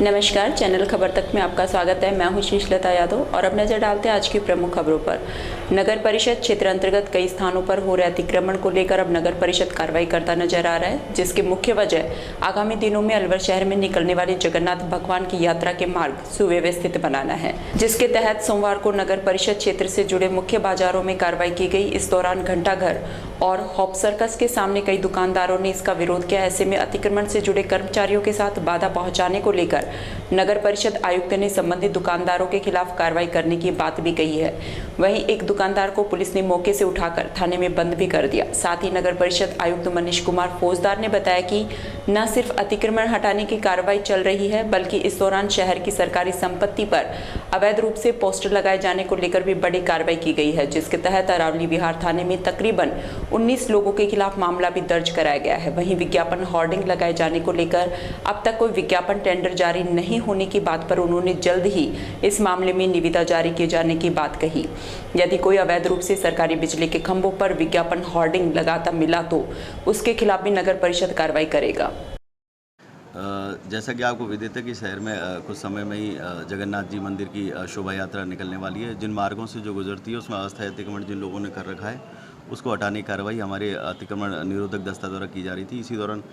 नमस्कार, चैनल खबर तक में आपका स्वागत है। मैं हूं श्रीलता यादव और अब नजर डालते हैं आज की प्रमुख खबरों पर। नगर परिषद क्षेत्र अंतर्गत कई स्थानों पर हो रहे अतिक्रमण को लेकर अब नगर परिषद कार्रवाई करता नजर आ रहा है, जिसकी मुख्य वजह आगामी दिनों में अलवर शहर में निकलने वाली जगन्नाथ भगवान की यात्रा के मार्ग सुव्यवस्थित बनाना है, जिसके तहत सोमवार को नगर परिषद क्षेत्र से जुड़े मुख्य बाजारों में कार्रवाई की गई। इस दौरान घंटाघर और हॉप सर्कस के सामने कई दुकानदारों ने इसका विरोध किया। ऐसे में अतिक्रमण से जुड़े कर्मचारियों के साथ बाधा पहुंचाने को लेकर नगर परिषद आयुक्त ने संबंधित दुकानदारों के खिलाफ कार्रवाई करने की बात भी कही है। वहीं एक दुकानदार को पुलिस ने मौके से उठाकर थाने में बंद भी कर दिया। साथ ही नगर परिषद आयुक्त मनीष कुमार फौजदार ने बताया कि न सिर्फ अतिक्रमण हटाने की कार्रवाई चल रही है, बल्कि इस दौरान शहर की सरकारी संपत्ति पर अवैध रूप से पोस्टर लगाए जाने को लेकर भी बड़ी कार्रवाई की गई है, जिसके तहत अरावली विहार थाने में तकरीबन 19 लोगों के खिलाफ मामला भी दर्ज कराया गया है। वहीं विज्ञापन होर्डिंग लगाए जाने को लेकर अब तक कोई विज्ञापन टेंडर जारी नहीं होने की बात पर उन्होंने जल्द ही इस मामले में निविदा जारी किए जाने की बात कही। यदि कोई अवैध रूप से सरकारी बिजली के खंभों पर विज्ञापन होर्डिंग लगाता मिला तो उसके खिलाफ भी नगर परिषद कार्रवाई करेगा। जैसा कि आपको विदित है कि शहर में कुछ समय में ही जगन्नाथ जी मंदिर की शोभा यात्रा निकलने वाली है। जिन मार्गों से जो गुजरती है उसमें अस्थायी अतिक्रमण जिन लोगों ने कर रखा है उसको हटाने की कार्रवाई हमारे अतिक्रमण निरोधक दस्ता द्वारा की जा रही थी। इसी दौरान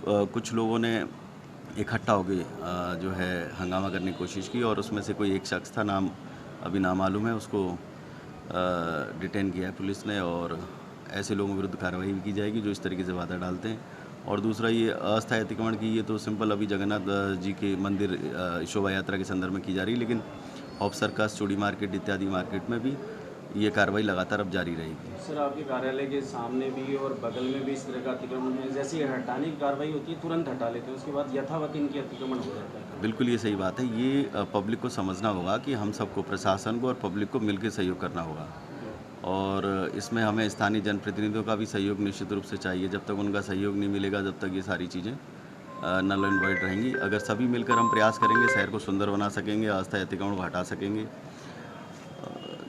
कुछ लोगों ने इकट्ठा होकर जो है हंगामा करने की कोशिश की और उसमें से कोई एक शख्स था, नाम अभी नामालूम है, उसको डिटेन किया है पुलिस ने और ऐसे लोगों के विरुद्ध कार्रवाई भी की जाएगी जो इस तरीके से बाधा डालते हैं। और दूसरा ये अस्थायी अतिक्रमण की ये तो सिंपल अभी जगन्नाथ जी के मंदिर शोभा यात्रा के संदर्भ में की जा रही है, लेकिन हॉप सर्कस, चूड़ी मार्केट इत्यादि मार्केट में भी ये कार्रवाई लगातार अब जारी रहेगी। सर, आपके कार्यालय के सामने भी और बगल में भी इस तरह का अतिक्रमण है, जैसे हटाने की कार्रवाई होती है तुरंत हटा लेते हैं, उसके बाद यथावत इनकी अतिक्रमण हो जाता है। बिल्कुल ये सही बात है। ये पब्लिक को समझना होगा कि हम सबको, प्रशासन को और पब्लिक को मिलकर सहयोग करना होगा और इसमें हमें स्थानीय जनप्रतिनिधियों का भी सहयोग निश्चित रूप से चाहिए। जब तक उनका सहयोग नहीं मिलेगा तब तक ये सारी चीज़ें नल एंड वॉइड रहेंगी। अगर सभी मिलकर हम प्रयास करेंगे शहर को सुंदर बना सकेंगे, अस्थायी अतिक्रमण को हटा सकेंगे,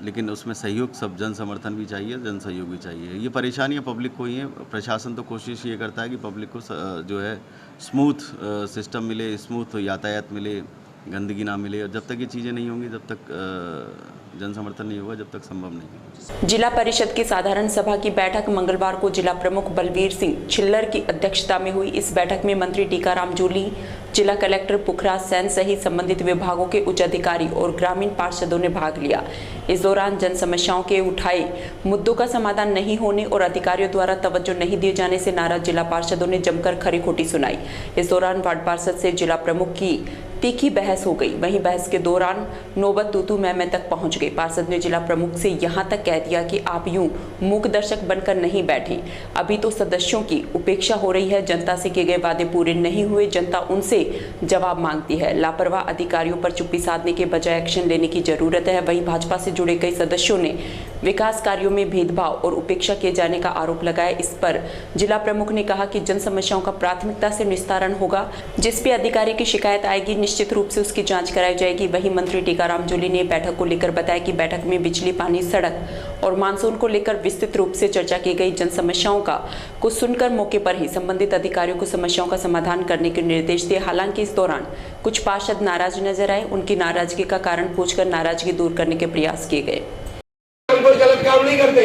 लेकिन उसमें सहयोग, सब जन समर्थन भी चाहिए, जन सहयोग भी चाहिए। ये परेशानियाँ पब्लिक को ही हैं। प्रशासन तो कोशिश ये करता है कि पब्लिक को जो है स्मूथ सिस्टम मिले, स्मूथ यातायात मिले, गंदगी ना मिले, और जब तक ये चीज़ें नहीं होंगी तब तक जन समर्थन नहीं होगा, जब तक संभव नहीं। जिला परिषद की साधारण सभा की बैठक मंगलवार को जिला प्रमुख बलवीर सिंह छिल्लर की अध्यक्षता में हुई। इस बैठक में मंत्री टीकाराम जूली, जिला कलेक्टर पुखराज सैन सहित संबंधित विभागों के उच्च अधिकारी और ग्रामीण पार्षदों ने भाग लिया। इस दौरान जन समस्याओं के उठाए मुद्दों का समाधान नहीं होने और अधिकारियों द्वारा तवज्जो नहीं दिए जाने से नाराज जिला पार्षदों ने जमकर खरी खोटी सुनाई। इस दौरान वार्ड पार्षद से जिला प्रमुख की तीखी बहस हो गई। वहीं बहस के दौरान नौबत तू मैं तक पहुंच गई। पार्षद ने जिला प्रमुख से यहां तक कह दिया कि आप यूं मूक दर्शक बनकर नहीं बैठे, अभी तो सदस्यों की उपेक्षा हो रही है, जनता से किए गए वादे पूरे नहीं हुए, जनता उनसे जवाब मांगती है। लापरवाह अधिकारियों पर चुप्पी साधने के बजाय एक्शन लेने की जरूरत है। वहीं भाजपा से जुड़े कई सदस्यों ने विकास कार्यों में भेदभाव और उपेक्षा किए जाने का आरोप लगाया। इस पर जिला प्रमुख ने कहा कि जन समस्याओं का प्राथमिकता से निस्तारण होगा, जिस भी अधिकारी की शिकायत आएगी निश्चित रूप से उसकी जांच कराई जाएगी। वहीं मंत्री टीकाराम जूली ने बैठक को लेकर बताया कि बैठक में बिजली, पानी, सड़क और मानसून को लेकर विस्तृत रूप से चर्चा की गई। जन समस्याओं का कुछ सुनकर मौके पर ही संबंधित अधिकारियों को समस्याओं का समाधान करने के निर्देश दिए। हालांकि इस दौरान कुछ पार्षद नाराज नजर आए। उनकी नाराजगी का कारण पूछकर नाराजगी दूर करने के प्रयास किए गए। कोई गलत काम नहीं करते,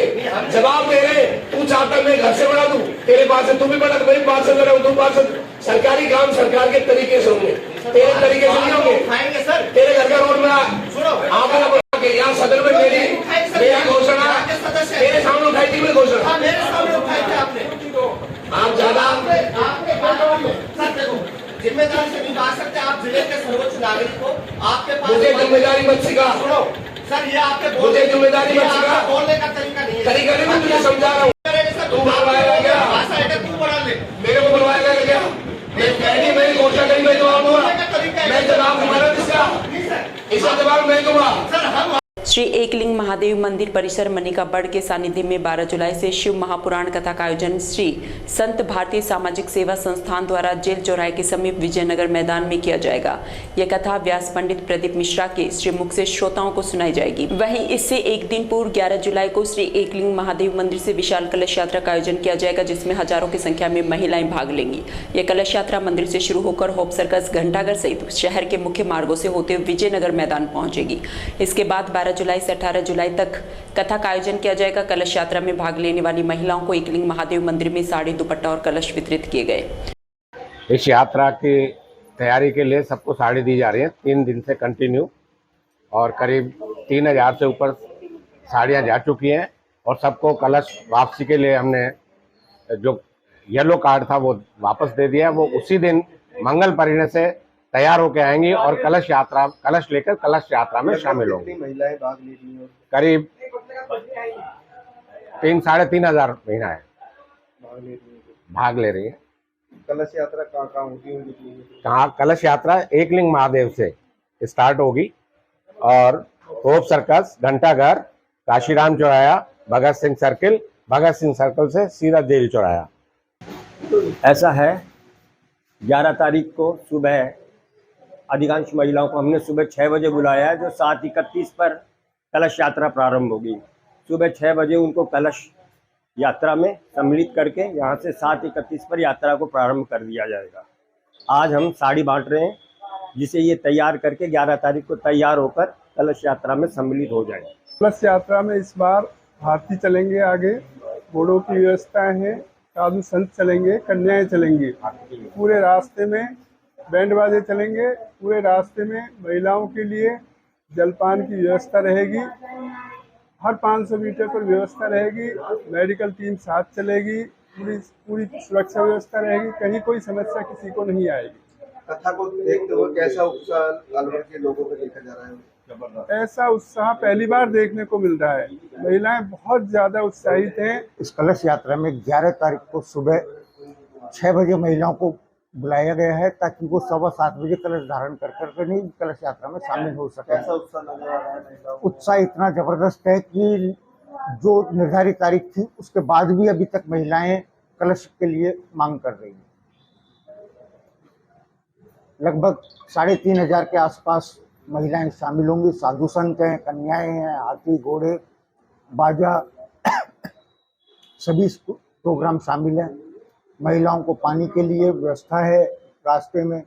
जवाब दे रहे। तू चाहता मैं घर से बना दूं, तेरे पास तू भी बना, मेरे पास से तू पास। सरकारी काम सरकार के तरीके से होंगे, तेरे तरीके से नहीं होंगे। तेरे घर का रोड बना, यहाँ सदन में मेरी घोषणा तेरे सामने उठाई थी, मैं घोषणा आप ज्यादा जिम्मेदारी से नहीं आ सकते। आप जिले के सर्वोच्च नागरिक को, आपके पास मुझे जिम्मेदारी मत सिखा। सर, ये आपके मुझे जिम्मेदारी मत सिखा, बोलने का तरीका नहीं है। तरीका नहीं, मैं तुझे समझा रहा हूँ। तू बुलवाएगा क्या? भाषा है, तू बढ़ा ले। मेरे को बुलवाएगा क्या? मेरी घोषणा करी, मैं जवाब दूंगा। मैं जवाब दूंगा इसका जवाब मैं दूंगा। श्री एकलिंग महादेव महादेव मंदिर परिसर मनिका बड़ के सानिध्य में 12 जुलाई से शिव महापुराण कथा का आयोजन श्री संत भारतीय सामाजिक सेवा संस्थान द्वारा जेल चौराहे के समीप विजयनगर मैदान में किया जाएगा। यह कथा व्यास पंडित प्रदीप मिश्रा के श्रीमुख से श्रोताओं को सुनाई जाएगी। वहीं इससे एक दिन पूर्व 11 जुलाई को श्री एकलिंग महादेव मंदिर से विशाल कलश यात्रा का आयोजन किया जाएगा, जिसमें हजारों की संख्या में महिलाएं भाग लेंगी। यह कलश यात्रा मंदिर से शुरू होकर होप सर्कस, घंटाघर सहित शहर के मुख्य मार्गों से होते हुए विजयनगर मैदान पहुंचेगी। इसके बाद 12 जुलाई से 18 जुलाई तक कथा का आयोजन किया जाएगा। कलश यात्रा में भाग लेने वाली महिलाओं को एकलिंग महादेव मंदिर में साड़ी, दुपट्टा और कलश वितरित किए गए। इस यात्रा की तैयारी के लिए सबको साड़ी दी जा रही है 3 दिन से कंटिन्यू, और करीब 3000 से ऊपर साड़ियाँ जा चुकी हैं। और सबको कलश वापसी के लिए हमने जो येलो कार्ड था वो वापस दे दिया। वो उसी दिन मंगल परिणय से तैयार होकर आएंगी और कलश लेकर कलश यात्रा में शामिल होंगी। महिलाएं भाग ले रही हैं? करीब 3-3.5 महिलाएं भाग ले रही है। कलश यात्रा कहाँ होती होगी? कहाँ कलश यात्रा एकलिंग महादेव से स्टार्ट होगी और होप सर्कस, घंटाघर, काशीराम चौराया, भगत सिंह सर्कल से सीधा जेल चौराया। ऐसा है 11 तारीख को सुबह अधिकांश महिलाओं को हमने सुबह 6 बजे बुलाया है, जो 7:31 पर कलश यात्रा प्रारंभ होगी। सुबह 6 बजे उनको कलश यात्रा में सम्मिलित करके यहाँ से 7:31 पर यात्रा को प्रारंभ कर दिया जाएगा। आज हम साड़ी बांट रहे हैं, जिसे ये तैयार करके 11 तारीख को तैयार होकर कलश यात्रा में सम्मिलित हो जाएंगे। कलश यात्रा में इस बार हाथी चलेंगे, आगे घोड़ों की व्यवस्था है, साधु संत चलेंगे, कन्याएं चलेंगी। पूरे रास्ते में बैंड बाजे चलेंगे। पूरे रास्ते में महिलाओं के लिए जलपान की व्यवस्था रहेगी। हर 500 मीटर पर व्यवस्था रहेगी। मेडिकल टीम साथ चलेगी। पूरी सुरक्षा व्यवस्था रहेगी। कहीं कोई समस्या किसी को नहीं आएगी। कथा को देखते हुए कैसा उत्साह अलवर के लोगों को देखा जा रहा है? ऐसा उत्साह पहली बार देखने को मिल रहा है। महिलाएं बहुत ज्यादा उत्साहित हैं। इस कलश यात्रा में 11 तारीख को सुबह 6 बजे महिलाओं को बुलाया गया है, ताकि वो 7:15 बजे कलश धारण कर नहीं कलश यात्रा में शामिल हो सके। कैसा उत्साह नजर आ रहा है? उत्साह इतना जबरदस्त है कि जो निर्धारित तारीख थी उसके बाद भी अभी तक महिलाएं कलश के लिए मांग कर रही हैं। लगभग 3,500 के आसपास महिलाएं शामिल होंगी। साधु संत हैं, कन्याएं हैं, हाथी, घोड़े, बाजा, सभी प्रोग्राम शामिल हैं। महिलाओं को पानी के लिए व्यवस्था है रास्ते में।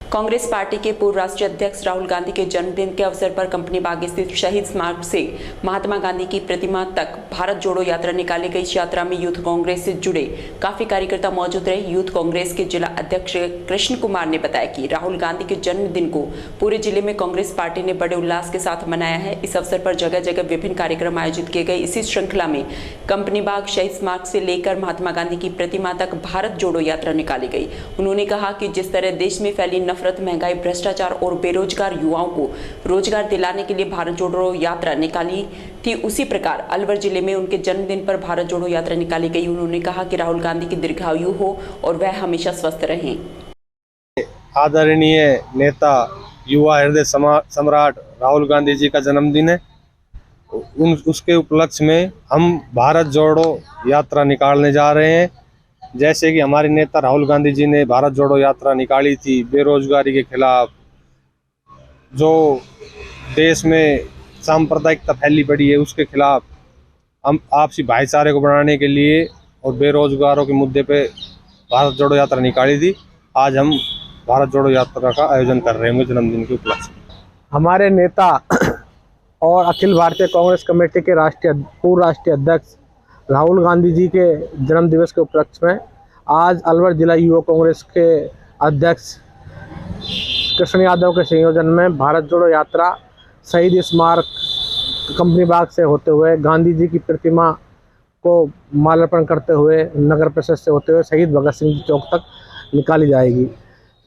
कांग्रेस पार्टी के पूर्व राष्ट्रीय अध्यक्ष राहुल गांधी के जन्मदिन के अवसर पर कंपनी बाग स्थित शहीद स्मारक से महात्मा गांधी की प्रतिमा तक भारत जोड़ो यात्रा निकाली गई। इस यात्रा में यूथ कांग्रेस से जुड़े काफी कार्यकर्ता मौजूद रहे। यूथ कांग्रेस के जिला अध्यक्ष कृष्ण कुमार ने बताया कि राहुल गांधी के जन्मदिन को पूरे जिले में कांग्रेस पार्टी ने बड़े उल्लास के साथ मनाया है। इस अवसर पर जगह जगह विभिन्न कार्यक्रम आयोजित किए गए। इसी श्रृंखला में कंपनी बाग शहीद स्मारक से लेकर महात्मा गांधी की प्रतिमा तक भारत जोड़ो यात्रा निकाली गई। उन्होंने कहा कि जिस तरह देश में फैली नफरत, महंगाई, भ्रष्टाचार और बेरोजगार युवाओं को रोजगार दिलाने के लिए भारत जोड़ो यात्रा निकाली थी, उसी प्रकार अलवर जिले में उनके जन्मदिन पर भारत जोड़ो यात्रा निकाली गई। उन्होंने कहा कि राहुल गांधी की दीर्घायु हो और वह हमेशा स्वस्थ रहें। आदरणीय नेता, युवा हृदय सम्राट राहुल गांधी जी का जन्मदिन है। उसके उपलक्ष्य में हम भारत जोड़ो यात्रा निकालने जा रहे हैं। जैसे कि हमारे नेता राहुल गांधी जी ने भारत जोड़ो यात्रा निकाली थी बेरोजगारी के खिलाफ, जो देश में सांप्रदायिकता फैली पड़ी है उसके खिलाफ, हम आपसी भाईचारे को बढ़ाने के लिए और बेरोजगारों के मुद्दे पे भारत जोड़ो यात्रा निकाली थी। आज हम भारत जोड़ो यात्रा का आयोजन कर रहे हैं जन्मदिन के उपलक्ष्य में। हमारे नेता और अखिल भारतीय कांग्रेस कमेटी के पूर्व राष्ट्रीय अध्यक्ष राहुल गांधी जी के जन्म दिवस के उपलक्ष्य में आज अलवर जिला युवा कांग्रेस के अध्यक्ष कृष्ण यादव के संयोजन में भारत जोड़ो यात्रा शहीद स्मारक कंपनी बाग से होते हुए गांधी जी की प्रतिमा को माल्यार्पण करते हुए नगर परिषद से होते हुए शहीद भगत सिंह चौक तक निकाली जाएगी।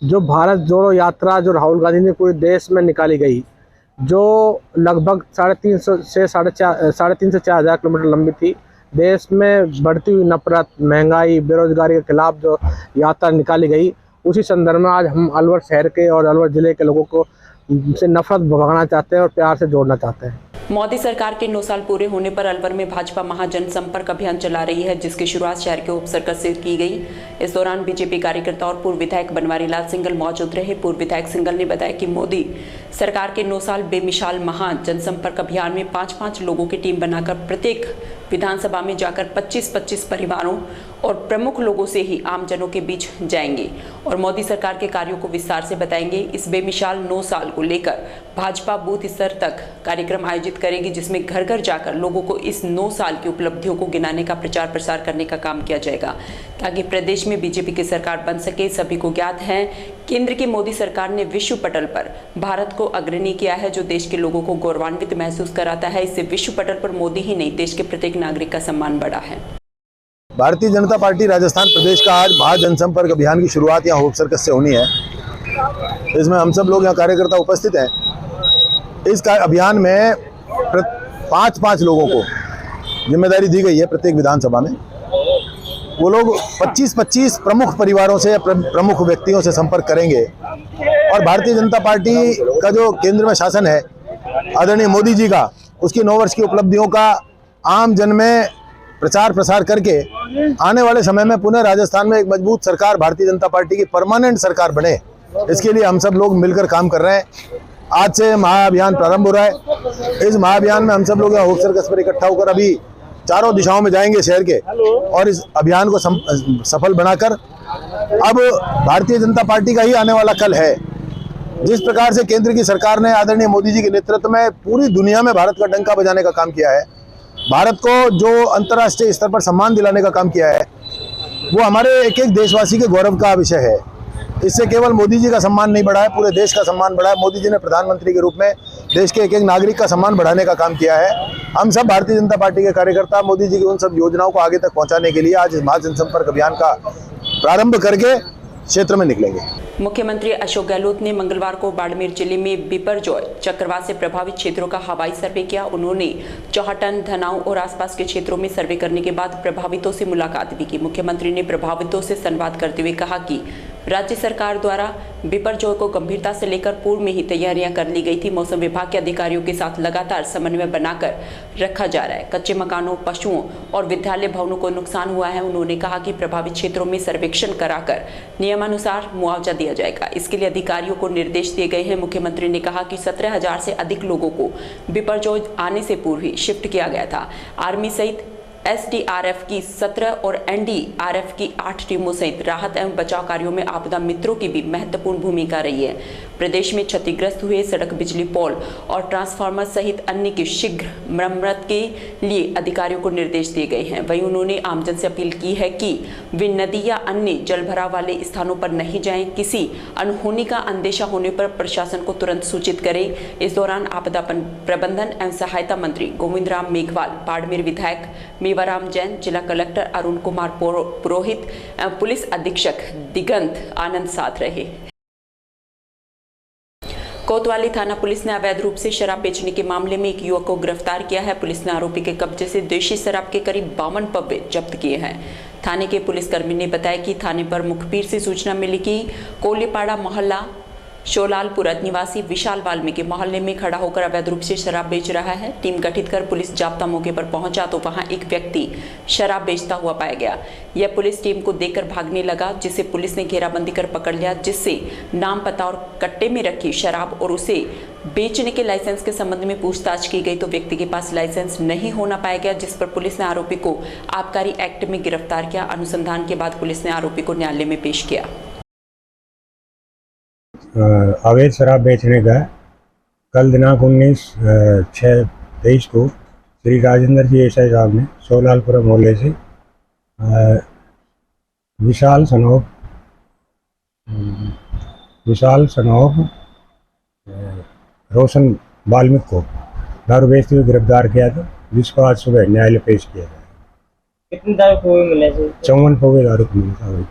जो भारत जोड़ो यात्रा जो राहुल गांधी ने पूरे देश में निकाली गई, जो लगभग 350 से 4,500 किलोमीटर लंबी थी, देश में बढ़ती हुई नफरत, महंगाई, बेरोजगारी के खिलाफ जो यात्रा निकाली गई, उसी संदर्भ में आज हम अलवर शहर के और अलवर जिले के लोगों को से नफरत भगाना चाहते हैं और प्यार से जोड़ना चाहते हैं। मोदी सरकार के 9 साल पूरे होने पर अलवर में भाजपा महाजनसंपर्क अभियान चला रही है, जिसकी शुरुआत शहर के उप सर्कल से की गई। इस दौरान बीजेपी कार्यकर्ता और पूर्व विधायक बनवारी लाल सिंघल मौजूद रहे। पूर्व विधायक सिंघल ने बताया कि मोदी सरकार के 9 साल बेमिसाल महाजनसंपर्क अभियान में 5-5 लोगों की टीम बनाकर प्रत्येक विधानसभा में जाकर 25-25 परिवारों और प्रमुख लोगों से ही आमजनों के बीच जाएंगे और मोदी सरकार के कार्यों को विस्तार से बताएंगे। इस बेमिसाल 9 साल को लेकर भाजपा बूथ स्तर तक कार्यक्रम आयोजित करेगी, जिसमें घर घर जाकर लोगों को इस 9 साल की उपलब्धियों को गिनाने का प्रचार प्रसार करने का काम किया जाएगा, ताकि प्रदेश में बीजेपी की सरकार बन सके। सभी को ज्ञात है, केंद्र की मोदी सरकार ने विश्व पटल पर भारत को अग्रणी किया है, जो देश के लोगों को गौरवान्वित महसूस कराता है। इससे विश्व पटल पर मोदी ही नहीं, देश के प्रत्येक नागरिक का सम्मान बढ़ा है। भारतीय जनता पार्टी राजस्थान प्रदेश का आज महाजनसंपर्क अभियान की शुरुआत यहाँ होप सर्कस से होनी है। इसमें हम सब लोग यहाँ कार्यकर्ता उपस्थित हैं। इस अभियान में 5-5 लोगों को जिम्मेदारी दी गई है प्रत्येक विधानसभा में। वो लोग 25-25 प्रमुख परिवारों से या प्रमुख व्यक्तियों से संपर्क करेंगे और भारतीय जनता पार्टी का जो केंद्र में शासन है आदरणीय मोदी जी का, उसकी 9 वर्ष की उपलब्धियों का आम जन में प्रचार प्रसार करके आने वाले समय में पुनः राजस्थान में एक मजबूत सरकार भारतीय जनता पार्टी की परमानेंट सरकार बने, इसके लिए हम सब लोग मिलकर काम कर रहे हैं। आज से महाअभियान प्रारंभ हो रहा है। इस महाअभियान में हम सब लोग यहाँ होप सर्कस पर इकट्ठा होकर अभी चारों दिशाओं में जाएंगे शहर के और इस अभियान को सफल बनाकर अब भारतीय जनता पार्टी का ही आने वाला कल है। जिस प्रकार से केंद्र की सरकार ने आदरणीय मोदी जी के नेतृत्व में पूरी दुनिया में भारत का डंका बजाने का काम किया है, भारत को जो अंतर्राष्ट्रीय स्तर पर सम्मान दिलाने का काम किया है, वो हमारे एक एक देशवासी के गौरव का विषय है। इससे केवल मोदी जी का सम्मान नहीं बढ़ा है, पूरे देश का सम्मान बढ़ा है। मोदी जी ने प्रधानमंत्री के रूप में देश के एक एक नागरिक का सम्मान बढ़ाने का काम किया है। हम सब भारतीय जनता पार्टी के कार्यकर्ता मोदी जी की उन सब योजनाओं को आगे तक पहुंचाने के लिए आज इस महाजनसंपर्क अभियान का प्रारंभ करके क्षेत्र में निकलेंगे। मुख्यमंत्री अशोक गहलोत ने मंगलवार को बाड़मेर जिले में बिपरजॉय चक्रवात से प्रभावित क्षेत्रों का हवाई सर्वे किया। उन्होंने चौहटन, धनाऊ और आसपास के क्षेत्रों में सर्वे करने के बाद प्रभावितों से मुलाकात भी की। मुख्यमंत्री ने प्रभावितों से संवाद करते हुए कहा कि राज्य सरकार द्वारा बिपरजॉय को गंभीरता से लेकर पूर्व में ही तैयारियां कर ली गई थी। मौसम विभाग के अधिकारियों के साथ लगातार समन्वय बनाकर रखा जा रहा है। कच्चे मकानों, पशुओं और विद्यालय भवनों को नुकसान हुआ है। उन्होंने कहा कि प्रभावित क्षेत्रों में सर्वेक्षण कराकर नियमानुसार मुआवजा दिया जाएगा। इसके लिए अधिकारियों को निर्देश दिए गए हैं। मुख्यमंत्री ने कहा कि 17,000 से अधिक लोगों को बिपरजॉय आने से पूर्व ही शिफ्ट किया गया था। आर्मी सहित एसडीआरएफ की 17 और एनडीआरएफ की 8 टीमों सहित राहत एवं बचाव कार्यों में आपदा मित्रों की भी महत्वपूर्ण भूमिका रही है। प्रदेश में क्षतिग्रस्त हुए सड़क, बिजली पोल और ट्रांसफार्मर सहित अन्य की शीघ्र मरम्मत के लिए अधिकारियों को निर्देश दिए गए हैं। वहीं उन्होंने आमजन से अपील की है कि वे नदी या अन्य जलभराव वाले स्थानों पर नहीं जाएं। किसी अनहोनी का अंदेशा होने पर प्रशासन को तुरंत सूचित करें। इस दौरान आपदा प्रबंधन एवं सहायता मंत्री गोविंद राम मेघवाल, बाड़मेर विधायक मेवाराम जैन, जिला कलेक्टर अरुण कुमार पुरोहित एवं पुलिस अधीक्षक दिगंत आनंद साथ रहे। कोतवाली थाना पुलिस ने अवैध रूप से शराब बेचने के मामले में एक युवक को गिरफ्तार किया है। पुलिस ने आरोपी के कब्जे से देशी शराब के करीब 52 पब्बे जब्त किए हैं। थाने के पुलिसकर्मी ने बताया कि थाने पर मुखबिर से सूचना मिली कि कोलीपाड़ा मोहल्ला शोलालपुरा निवासी विशाल वाल्मीकि मोहल्ले में खड़ा होकर अवैध रूप से शराब बेच रहा है। टीम गठित कर पुलिस जाब्ता मौके पर पहुंचा तो वहां एक व्यक्ति शराब बेचता हुआ पाया गया। यह पुलिस टीम को देखकर भागने लगा, जिसे पुलिस ने घेराबंदी कर पकड़ लिया, जिससे नाम, पता और कट्टे में रखी शराब और उसे बेचने के लाइसेंस के संबंध में पूछताछ की गई तो व्यक्ति के पास लाइसेंस नहीं होना पाया गया, जिस पर पुलिस ने आरोपी को आबकारी एक्ट में गिरफ्तार किया। अनुसंधान के बाद पुलिस ने आरोपी को न्यायालय में पेश किया। अवैध शराब बेचने का कल दिनांक 19/6/23 को श्री राजेंद्र जी एसआई साहब ने शोलालपुरा मोहल्ले से विशाल सनोफ रोशन वाल्मीकि को दारू बेचते हुए गिरफ्तार किया था, जिसको आज सुबह न्यायालय पेश किया गया। कितने दारू पौवे मिले? 54 पौवे दारू मिले था।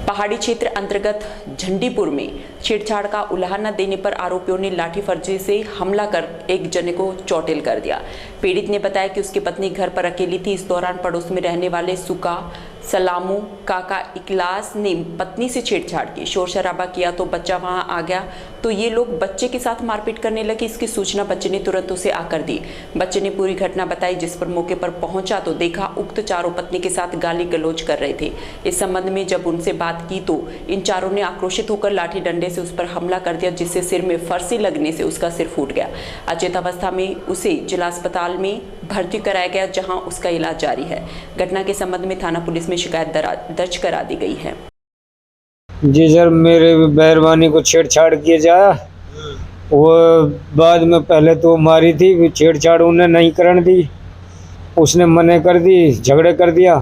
पहाड़ी क्षेत्र अंतर्गत झंडीपुर में छेड़छाड़ का उल्हाना देने पर आरोपियों ने लाठी फर्जी से हमला कर एक जने को चौटेल कर दिया। पीड़ित ने बताया कि उसकी पत्नी घर पर अकेली थी। इस दौरान पड़ोस में रहने वाले सुका सलामू काका इकलास ने पत्नी से छेड़छाड़ की, शोर शराबा किया तो बच्चा वहां आ गया तो ये लोग बच्चे के साथ मारपीट करने लगे। इसकी सूचना बच्चे ने तुरंत उसे आकर दी। बच्चे ने पूरी घटना बताई, जिस पर मौके पर पहुंचा तो देखा उक्त चारों पत्नी के साथ गाली गलौज कर रहे थे। इस संबंध में जब उनसे बात की तो इन चारों ने आक्रोशित होकर लाठी डंडे से उस पर हमला कर दिया, जिससे सिर में फरसी लगने से उसका सिर फूट गया। अचेतावस्था में उसे जिला अस्पताल में भर्ती कराया गया, जहां उसका इलाज जारी है। घटना के संबंध में थाना पुलिस में शिकायत दर्ज करा दी गई है। जी सर, मेरे मेहरबानी को छेड़छाड़ किया जाए, वो बाद में पहले तो मारी थी, छेड़छाड़ उन्हें नहीं करने दी, उसने मना कर दी, झगड़े कर दिया,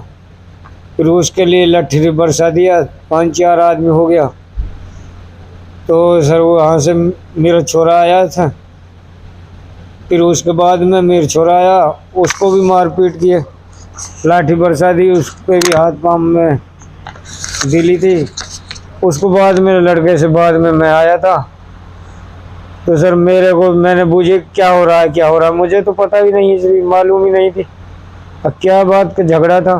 फिर उसके लिए लट्ठी बरसा दिया, 5-4 आदमी हो गया। तो सर वहाँ से मेरा छोरा आया था, फिर उसके बाद में मेरा छोरा आया, उसको भी मारपीट किए, लाठी बरसा दी, उस पर भी हाथ पाँव में दिली थी। उसको बाद मेरे लड़के से बाद में मैं आया था, तो सर मैंने पूछे क्या हो रहा है, मुझे तो पता भी नहीं, इसलिए मालूम ही नहीं थी अब क्या बात का झगड़ा था।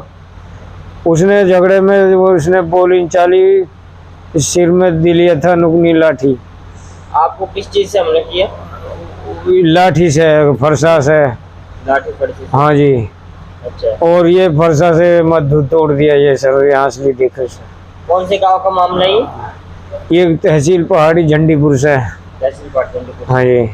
उसने झगड़े में उसने बोली चाली सिर में दिलिया था नुकनी लाठी। आपको किस चीज से हमला किया? लाठी से, फरसा से। लाठी फरसा? हाँ जी। अच्छा। और ये फरसा से मधु तोड़ दिया ये सर, यहाँ से भी देखे सर। कौन से गांव का मामला ये तहसील पहाड़ी झंडीपुर से। तहसील पहाड़ी झंडीपुर। हाँ जी।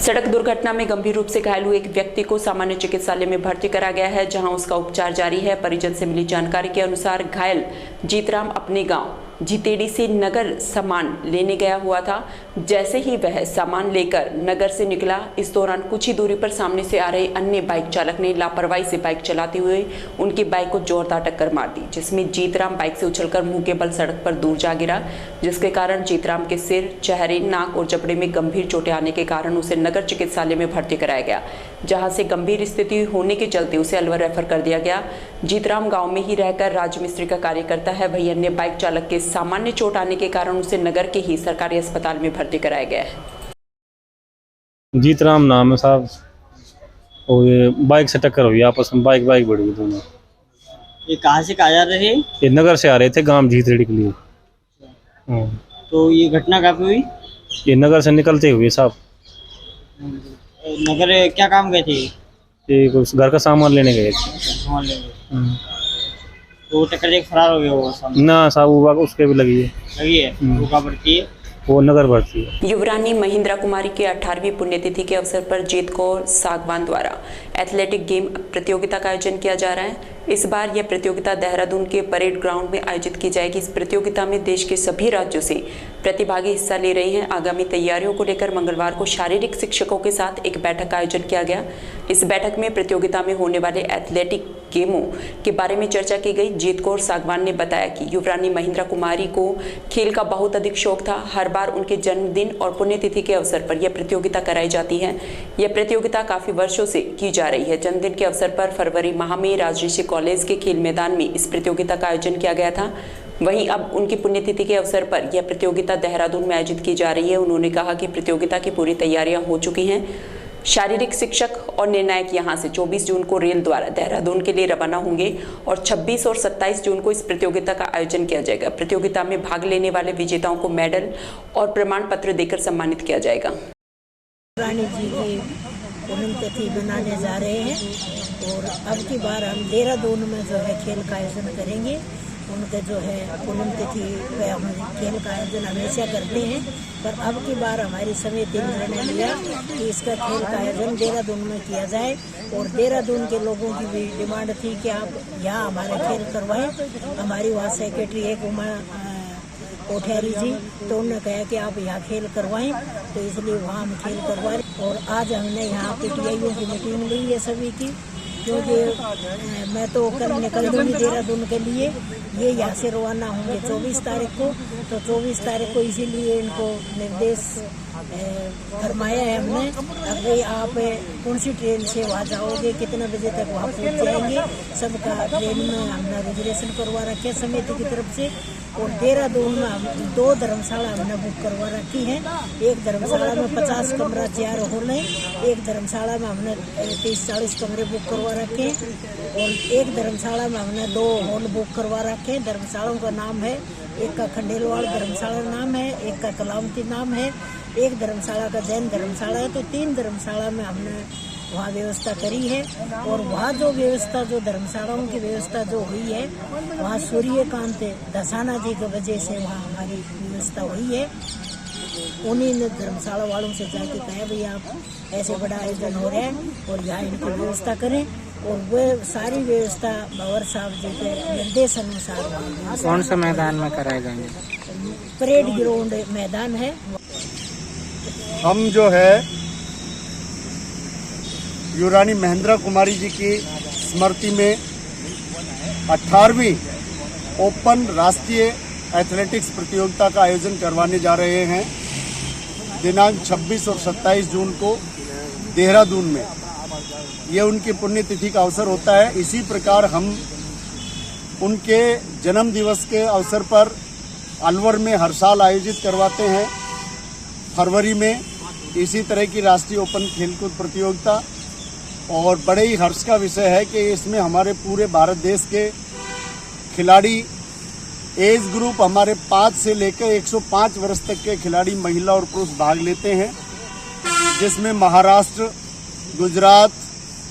सड़क दुर्घटना में गंभीर रूप से घायल हुए एक व्यक्ति को सामान्य चिकित्सालय में भर्ती करा गया है, जहां उसका उपचार जारी है। परिजन से मिली जानकारी के अनुसार घायल जीतराम अपने गांव जितेड़ी से नगर सामान लेने गया हुआ था। जैसे ही वह सामान लेकर नगर से निकला, इस दौरान कुछ ही दूरी पर सामने से आ रहे अन्य बाइक चालक ने लापरवाही से बाइक चलाते हुए उनकी बाइक को जोरदार टक्कर मार दी, जिसमें जीतराम बाइक से उछलकर मुंह के बल सड़क पर दूर जा गिरा, जिसके कारण जीतराम के सिर, चेहरे, नाक और जबड़े में गंभीर चोटें आने के कारण उसे नगर चिकित्सालय में भर्ती कराया गया, जहां से गंभीर स्थिति होने के चलते उसे अलवर रेफर कर दिया गया। जीतराम गाँव में ही रहकर राजमिस्त्री का कार्य करता है। वही अन्य बाइक चालक के सामान्य चोट आने के कारण उसे नगर के ही सरकारी अस्पताल में भर्ती कराया गया है। जीतराम नाम है साहब, और ये बाइक से टक्कर हुई, आपस में बाइक बढ़ गई दोनों। ये कहाँ से कहाँ जा रहे थे? ये नगर से आ रहे थे गांव जीतरेड़ी के लिए। तो ये घटना कहाँ पे हुई? ये नगर से निकलते हुए साहब। नगर क्या काम गए थे? ये कुछ घर का सामान लेने गए थे। सामान लेने। तो टक्कर देख फरार हो गया होगा सामने? ना साहब, वो उसके भी लगी है। लगी है? वो कहाँ भर्ती है? वो नगर भर्ती है। युवरानी महिंद्रा कुमारी के 18वीं पुण्यतिथि के अवसर पर जीत कौर सागवान द्वारा एथलेटिक गेम प्रतियोगिता का आयोजन किया जा रहा है। इस बार यह प्रतियोगिता देहरादून के परेड ग्राउंड में आयोजित की जाएगी। इस प्रतियोगिता में देश के सभी राज्यों से प्रतिभागी हिस्सा ले रहे हैं। आगामी तैयारियों को लेकर मंगलवार को शारीरिक शिक्षकों के साथ एक बैठक का आयोजन किया गया। इस बैठक में प्रतियोगिता में होने वाले एथलेटिक गेमों के बारे में चर्चा की गई। जीत कौर सागवान ने बताया कि युवरानी महिंद्रा कुमारी को खेल का बहुत अधिक शौक था। हर बार उनके जन्मदिन और पुण्यतिथि के अवसर पर यह प्रतियोगिता कराई जाती है। यह प्रतियोगिता काफी वर्षों से की जा रही है। जन्मदिन के अवसर पर फरवरी माह में राजऋषि कॉलेज के खेल मैदान में इस प्रतियोगिता का आयोजन किया गया था। वहीं अब उनकी पुण्यतिथि के अवसर पर यह प्रतियोगिता देहरादून में आयोजित की जा रही है। उन्होंने कहा कि प्रतियोगिता की पूरी तैयारियां हो चुकी हैं। शारीरिक शिक्षक और निर्णायक यहां से 24 जून को रेल द्वारा देहरादून के लिए रवाना होंगे और 26 और 27 जून को इस प्रतियोगिता का आयोजन किया जाएगा। प्रतियोगिता में भाग लेने वाले विजेताओं को मेडल और प्रमाण पत्र देकर सम्मानित किया जाएगा। रानी जी की पुण्यतिथि बनाने जा रहे हैं और अब की बार हम देहरादून में जो है खेल का आयोजन करेंगे। उनके जो है पुण्यतिथि पे हम खेल का आयोजन हमेशा करते हैं, पर अब की बार हमारी समिति ने निर्णय लिया कि इसका खेल का आयोजन देहरादून में किया जाए। और देहरादून के लोगों की भी डिमांड थी कि आप यहाँ हमारे खेल करवाएं। हमारी वहाँ सेक्रेटरी एक उमा कोठियारी जी, तो उन्होंने कहा कि आप यहाँ खेल करवाएं, तो इसलिए वहाँ हम खेल करवाएं। और आज हमने यहाँ PTIओ की मीटिंग ली है सभी की, क्योंकि मैं तो कल निकल दूँगी देहरादून के लिए। ये यहाँ से रवाना होंगे 24 तारीख को, तो 24 तारीख को इसीलिए इनको निर्देश फरमाया है हमने। अब भाई आप कौन सी ट्रेन से वहाँ जाओगे, कितने बजे तक वहाँ पहुँच जाएंगे, सबका ट्रेन में हमने रिजर्वेशन करवा रखे समिति की तरफ से। और देहरादून में हम 2 धर्मशाला हमने बुक करवा रखी है। एक धर्मशाला में 50 कमरा 4 हॉल है, एक धर्मशाला में हमने 30-40 कमरे बुक करवा रखे हैं और एक धर्मशाला में हमने 2 हॉल बुक करवा रखे हैं। धर्मशालाओं का नाम है, एक का खंडेलवाल धर्मशाला नाम है, एक का कलामती नाम है, एक धर्मशाला का जैन धर्मशाला है। तो 3 धर्मशाला में हमने वहाँ व्यवस्था करी है। और वहाँ जो व्यवस्था, जो धर्मशालाओं की व्यवस्था जो हुई है, वहाँ सूर्यकांत दसाना जी की वजह से वहाँ हमारी व्यवस्था हुई है। उन्हीं ने धर्मशाला वालों से जाके कहा भाई आप ऐसे बड़ा आयोजन हो रहा है और यहाँ इनकी व्यवस्था करें। और वो सारी व्यवस्था बाबर साहब जी के निर्देश अनुसार कौन सा मैदान में कराए जाएंगे? परेड ग्राउंड मैदान है। हम जो है युवरानी महेंद्र कुमारी जी की स्मृति में 18वीं ओपन राष्ट्रीय एथलेटिक्स प्रतियोगिता का आयोजन करवाने जा रहे हैं दिनांक 26 और 27 जून को देहरादून में। ये उनकी पुण्यतिथि का अवसर होता है। इसी प्रकार हम उनके जन्म दिवस के अवसर पर अलवर में हर साल आयोजित करवाते हैं फरवरी में इसी तरह की राष्ट्रीय ओपन खेलकूद प्रतियोगिता। और बड़े ही हर्ष का विषय है कि इसमें हमारे पूरे भारत देश के खिलाड़ी, एज ग्रुप हमारे 5 से लेकर 105 वर्ष तक के खिलाड़ी महिला और पुरुष भाग लेते हैं, जिसमें महाराष्ट्र, गुजरात,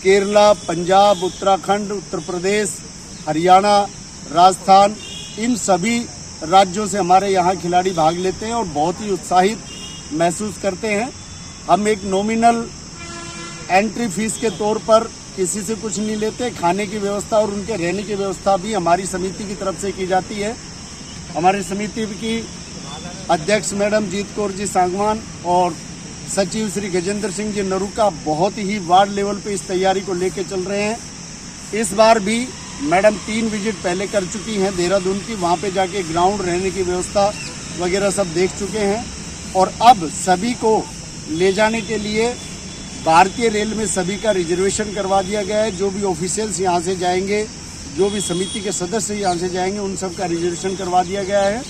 केरला, पंजाब, उत्तराखंड, उत्तर प्रदेश, हरियाणा, राजस्थान, इन सभी राज्यों से हमारे यहाँ खिलाड़ी भाग लेते हैं और बहुत ही उत्साहित महसूस करते हैं। हम एक नॉमिनल एंट्री फीस के तौर पर किसी से कुछ नहीं लेते। खाने की व्यवस्था और उनके रहने की व्यवस्था भी हमारी समिति की तरफ से की जाती है। हमारी समिति की अध्यक्ष मैडम जीत कौर जी सांगवान और सचिव श्री गजेंद्र सिंह जी नरूका बहुत ही वार्ड लेवल पे इस तैयारी को लेके चल रहे हैं। इस बार भी मैडम 3 विजिट पहले कर चुकी हैं देहरादून की, वहाँ पे जाके ग्राउंड, रहने की व्यवस्था वगैरह सब देख चुके हैं। और अब सभी को ले जाने के लिए भारतीय रेल में सभी का रिजर्वेशन करवा दिया गया है। जो भी ऑफिशियल्स यहाँ से जाएंगे, जो भी समिति के सदस्य यहाँ से जाएंगे, उन सब का रिजर्वेशन करवा दिया गया है।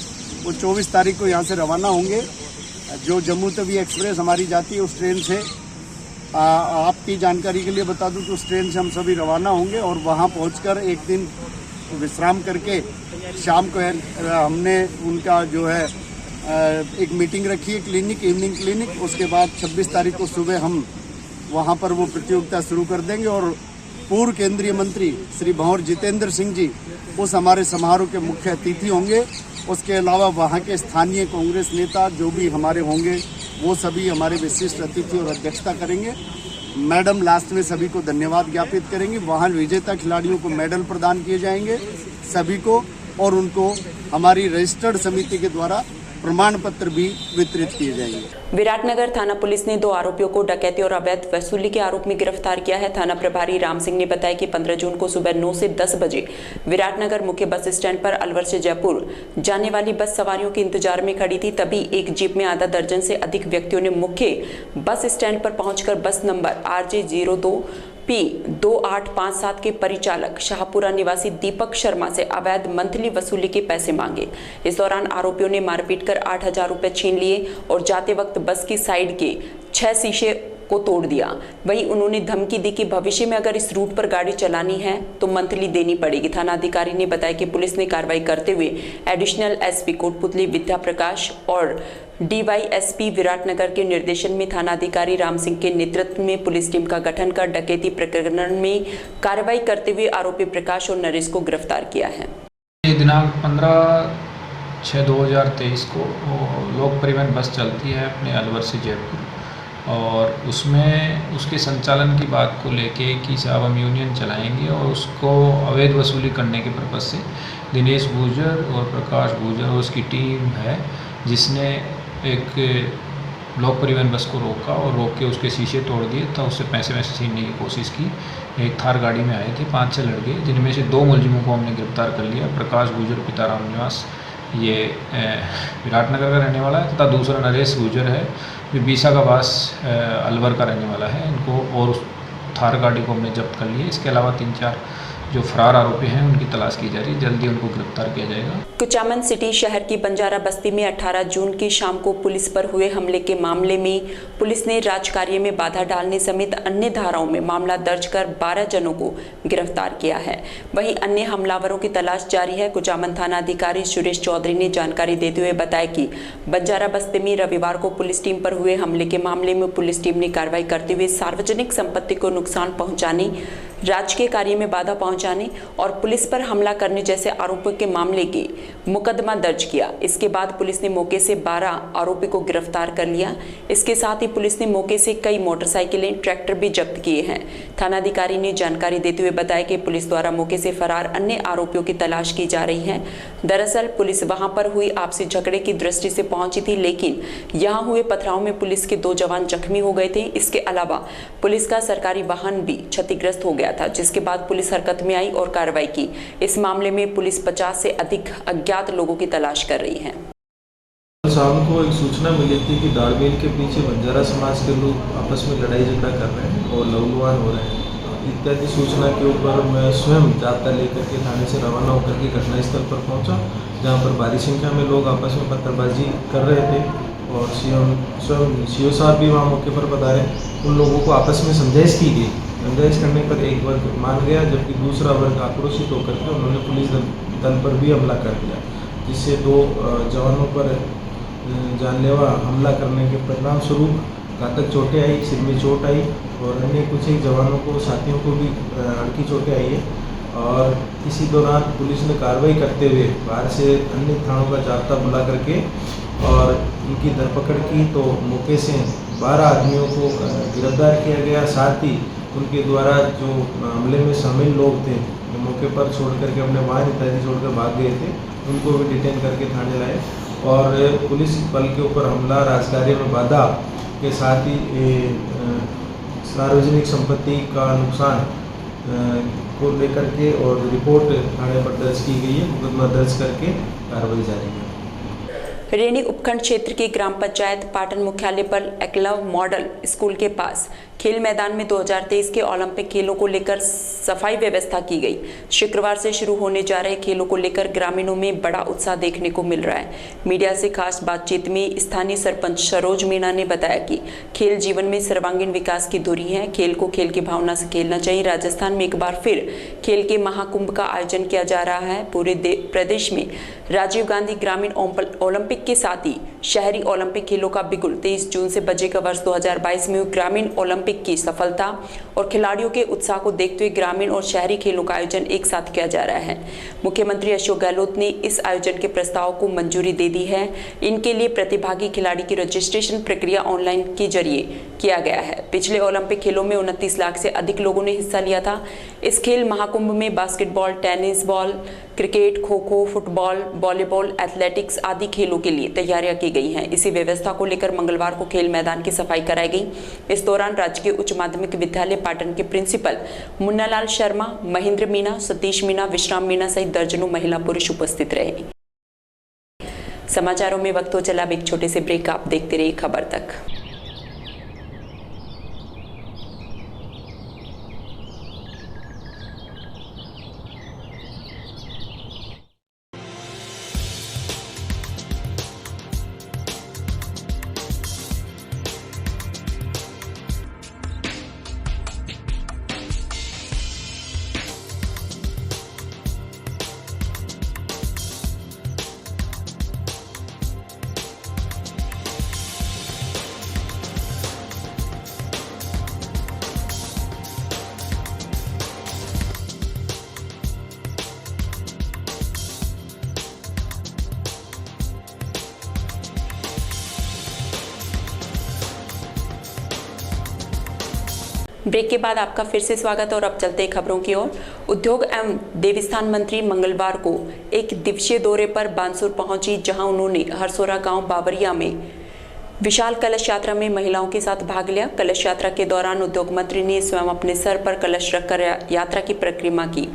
वो 24 तारीख को यहाँ से रवाना होंगे। जो जम्मू तवी एक्सप्रेस हमारी जाती है उस ट्रेन से, आपकी जानकारी के लिए बता दूं कि उस ट्रेन से हम सभी रवाना होंगे और वहाँ पहुंचकर एक दिन विश्राम करके शाम को हमने उनका जो है एक मीटिंग रखी है, क्लिनिक, इवनिंग क्लिनिक। उसके बाद 26 तारीख को सुबह हम वहाँ पर वो प्रतियोगिता शुरू कर देंगे और पूर्व केंद्रीय मंत्री श्री भंवर जितेंद्र सिंह जी उस हमारे समारोह के मुख्य अतिथि होंगे। उसके अलावा वहाँ के स्थानीय कांग्रेस नेता जो भी हमारे होंगे वो सभी हमारे विशिष्ट अतिथि और अध्यक्षता करेंगे। मैडम लास्ट में सभी को धन्यवाद ज्ञापित करेंगे। वहाँ विजेता खिलाड़ियों को मेडल प्रदान किए जाएंगे सभी को, और उनको हमारी रजिस्टर्ड समिति के द्वारा प्रमाण पत्र भी वितरित किए जाएंगे। विराटनगर थाना पुलिस ने 2 आरोपियों को डकैती और अवैध वसूली के आरोप में गिरफ्तार किया है। थाना प्रभारी राम सिंह ने बताया कि 15 जून को सुबह 9 से 10 बजे विराटनगर मुख्य बस स्टैंड पर अलवर से जयपुर जाने वाली बस सवारियों के इंतजार में खड़ी थी। तभी एक जीप में आधा दर्जन से अधिक व्यक्तियों ने मुख्य बस स्टैंड पर पहुंचकर बस नंबर RJ02 P2857 के परिचालक शाहपुरा निवासी दीपक शर्मा से अवैध मंथली वसूली के पैसे मांगे। इस दौरान आरोपियों ने मारपीट कर 8,000 रुपए छीन लिए और जाते वक्त बस की साइड के 6 शीशे को तोड़ दिया। वहीं उन्होंने धमकी दी कि भविष्य में अगर इस रूट पर गाड़ी चलानी है तो मंथली देनी पड़ेगी। थाना अधिकारी ने बताया कि पुलिस ने कार्रवाई करते हुए एडिशनल SP कोटपुतली विद्या प्रकाश और DYSP विराटनगर के निर्देशन में थाना अधिकारी राम सिंह के नेतृत्व में पुलिस टीम का गठन कर डकैती प्रकरण में कार्रवाई करते हुए आरोपी प्रकाश और नरेश को गिरफ्तार किया है। दिनांक 15/6/2023 को लोक परिवहन बस चलती है अपने अलवर से जयपुर, और उसमें उसके संचालन की बात को लेके कि साहब हम यूनियन चलाएंगे और उसको अवैध वसूली करने के पर्पज़ से दिनेश गुर्जर और प्रकाश गुर्जर और उसकी टीम है जिसने एक लोक परिवहन बस को रोका और रोक के उसके शीशे तोड़ दिए था, उससे पैसे वैसे छीनने की कोशिश की। एक थार गाड़ी में आए थे 5-6 लड़के, जिनमें से 2 मुलजिमों को हमने गिरफ्तार कर लिया। प्रकाश गुर्जर पिता राम निवास ये विराटनगर का रहने वाला है तथा दूसरा नरेश गुर्जर है बीसा का वास अलवर का रहने वाला है। इनको और उस थार गाड़ी को हमने जब्त कर लिया। इसके अलावा 3-4 जो फरार आरोपी हैं उनकी तलाश की जा रही है, जल्दी उनको गिरफ्तार किया जाएगा। कुचामन सिटी शहर की बंजारा बस्ती में 18 जून की शाम को पुलिस पर हुए हमले के मामले में पुलिस ने राजकार्य में बाधा डालने समेत अन्य धाराओं में मामला दर्ज कर 12 जनों को गिरफ्तार किया है। वहीं अन्य हमलावरों की तलाश जारी है। कुचामन थाना अधिकारी सुरेश चौधरी ने जानकारी देते हुए बताया कि बंजारा बस्ती में रविवार को पुलिस टीम पर हुए हमले के मामले में पुलिस टीम ने कार्रवाई करते हुए सार्वजनिक संपत्ति को नुकसान पहुंचाने, राजकीय कार्य में बाधा पहुंचाने और पुलिस पर हमला करने जैसे आरोपों के मामले के मुकदमा दर्ज किया। इसके बाद पुलिस ने मौके से 12 आरोपी को गिरफ्तार कर लिया। इसके साथ ही पुलिस ने मौके से कई मोटरसाइकिलें, ट्रैक्टर भी जब्त किए हैं। थानाधिकारी ने जानकारी देते हुए बताया कि पुलिस द्वारा मौके से फरार अन्य आरोपियों की तलाश की जा रही है। दरअसल पुलिस वहां पर हुई आपसी झगड़े की दृष्टि से पहुंची थी, लेकिन यहां हुए पथराव में पुलिस के 2 जवान जख्मी हो गए थे। इसके अलावा पुलिस का सरकारी वाहन भी क्षतिग्रस्त हो गया था, जिसके बाद पुलिस हरकत में आई और कार्रवाई की। इस मामले में पुलिस 50 से अधिक अज्ञात लोगों की तलाश कर रही है। शाम को एक सूचना मिली थी कि दाड़मेल के पीछे बंजारा समाज के लोग आपस में लड़ाई झगड़ा कर रहे हैं और लहूलुहान हो रहे हैं इत्यादि सूचना के ऊपर मैं स्वयं जाब्ता लेकर के थाने से रवाना होकर के घटनास्थल पर पहुंचा, जहां पर भारी संख्या में लोग आपस में पत्थरबाजी कर रहे थे और स्वयं सीओ साहब भी वहाँ मौके पर पधारे। उन लोगों को आपस में समझाइश की गई। समझाइश करने पर एक वर्ग मान गया, जबकि दूसरा वर्ग आक्रोशित होकर के उन्होंने पुलिस दल पर भी हमला कर दिया, जिससे 2 जवानों पर जानलेवा हमला करने के परिणाम स्वरूप घातक चोटें आई, सिर में चोट आई और अन्य कुछ एक जवानों को, साथियों को भी हल्की चोटें आई है। और इसी दौरान पुलिस ने कार्रवाई करते हुए बाहर से अन्य थानों का जाब्ता बुला करके और उनकी धरपकड़ की, तो मौके से 12 आदमियों को गिरफ्तार किया गया। साथ ही उनके द्वारा जो हमले में शामिल लोग थे, जो मौके पर छोड़ करके अपने वाहन इत्यादि छोड़कर भाग गए थे, उनको भी डिटेन करके थाने लाए और पुलिस बल के ऊपर हमला, राजकार्य में बाधा के साथ ही सार्वजनिक संपत्ति का नुकसान को लेकर के और रिपोर्ट थाने पर दर्ज की गई है। मुकदमा दर्ज करके कार्रवाई जारी है। रेणी उपखंड क्षेत्र की ग्राम पंचायत पाटन मुख्यालय पर एकलव मॉडल स्कूल के पास खेल मैदान में 2023 के ओलंपिक खेलों को लेकर सफाई व्यवस्था की गई। शुक्रवार से शुरू होने जा रहे खेलों को लेकर ग्रामीणों में बड़ा उत्साह देखने को मिल रहा है। मीडिया से खास बातचीत में स्थानीय सरपंच सरोज मीणा ने बताया कि खेल जीवन में सर्वांगीण विकास की धुरी है। खेल को खेल की भावना से खेलना चाहिए। राजस्थान में एक बार फिर खेल के महाकुंभ का आयोजन किया जा रहा है। पूरे प्रदेश में राजीव गांधी ग्रामीण ओलंपिक के साथ ही शहरी ओलंपिक खेलों का बिगुल 23 जून से बजेगा। वर्ष 2022 में ग्रामीण ओलंपिक की सफलता और खिलाड़ियों के उत्साह को देखते हुए ग्रामीण और शहरी खेलों का आयोजन एक साथ किया जा रहा है। मुख्यमंत्री अशोक गहलोत ने इस आयोजन के प्रस्ताव को मंजूरी दे दी है। इनके लिए प्रतिभागी खिलाड़ी की रजिस्ट्रेशन प्रक्रिया ऑनलाइन के जरिए किया गया है। पिछले ओलंपिक खेलों में 29 लाख से अधिक लोगों ने हिस्सा लिया था। इस खेल महाकुंभ में basketball, tennis ball, cricket, kho kho, football, volleyball, athletics आदि खेलों के लिए तैयारियां की गई हैं। इसी व्यवस्था को लेकर मंगलवार को खेल मैदान की सफाई कराई गई। इस दौरान राजकीय उच्च माध्यमिक विद्यालय पाटन के प्रिंसिपल मुन्नालाल शर्मा, महेंद्र मीणा, सतीश मीणा, विश्राम मीणा सहित दर्जनों महिला पुरुष उपस्थित रहे। समाचारों में वक्त हो चला अब एक छोटे से ब्रेक। आप देखते रहिए खबर तक। ब्रेक के बाद आपका फिर से स्वागत और अब चलते हैं खबरों की ओर। उद्योग एवं देवस्थान मंत्री मंगलवार को एक दिवसीय दौरे पर बानसूर पहुंची, जहां उन्होंने हरसोरा गांव बावरिया में विशाल कलश यात्रा में महिलाओं के साथ भाग लिया। कलश यात्रा के दौरान उद्योग मंत्री ने स्वयं अपने सर पर कलश रखकर यात्रा की परिक्रमा की।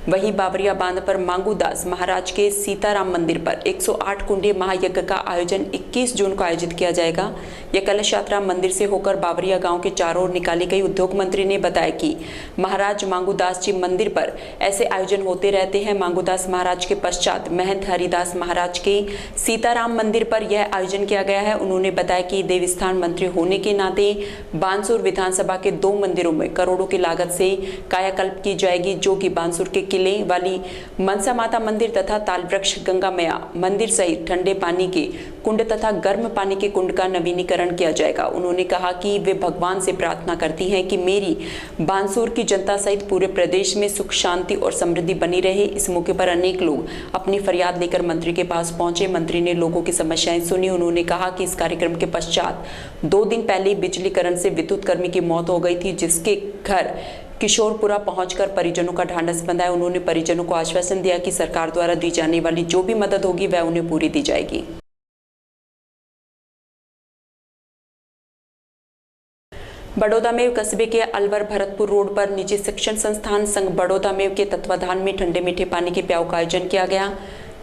वहीं बावरिया बांध पर मांगूदास महाराज के सीताराम मंदिर पर 108 कुंडे महायज्ञ का आयोजन 21 जून को आयोजित किया जाएगा। यह कलश यात्रा मंदिर से होकर बावरिया गांव के चारों ओर निकाली गई। उद्योग मंत्री ने बताया कि महाराज मांगूदास जी मंदिर पर ऐसे आयोजन होते रहते हैं। मांगूदास महाराज के पश्चात महंत हरिदास महाराज के सीताराम मंदिर पर यह आयोजन किया गया है। उन्होंने बताया कि देवस्थान मंत्री होने के नाते बानसूर विधानसभा के 2 मंदिरों में करोड़ों की लागत से कायाकल्प की जाएगी, जो कि बानसूर के किले वाली मनसा माता मंदिर तथा तालवृक्ष गंगा मैया मंदिर सहित ठंडे पानी के कुंड तथा गर्म पानी के कुंड का नवीनीकरण किया जाएगा। उन्होंने कहा कि वे भगवान से प्रार्थना करती हैं कि मेरी बानसूर की जनता सहित पूरे प्रदेश में सुख शांति और समृद्धि बनी रहे। इस मौके पर अनेक लोग अपनी फरियाद लेकर मंत्री के पास पहुंचे। मंत्री ने लोगों की समस्याएं सुनी। उन्होंने कहा कि इस कार्यक्रम के पश्चात 2 दिन पहले बिजली करंट से विद्युत कर्मी की मौत हो गई थी, जिसके घर किशोरपुरा पहुंचकर परिजनों का ढांढस बंधाया। उन्होंने परिजनों को आश्वासन दिया कि सरकार द्वारा दी जाने वाली जो भी मदद होगी वह उन्हें पूरी दी जाएगी। बड़ौदा में कस्बे के अलवर भरतपुर रोड पर निजी शिक्षण संस्थान संघ बड़ौदा में के तत्वाधान में ठंडे मीठे पानी के प्याऊ का आयोजन किया गया।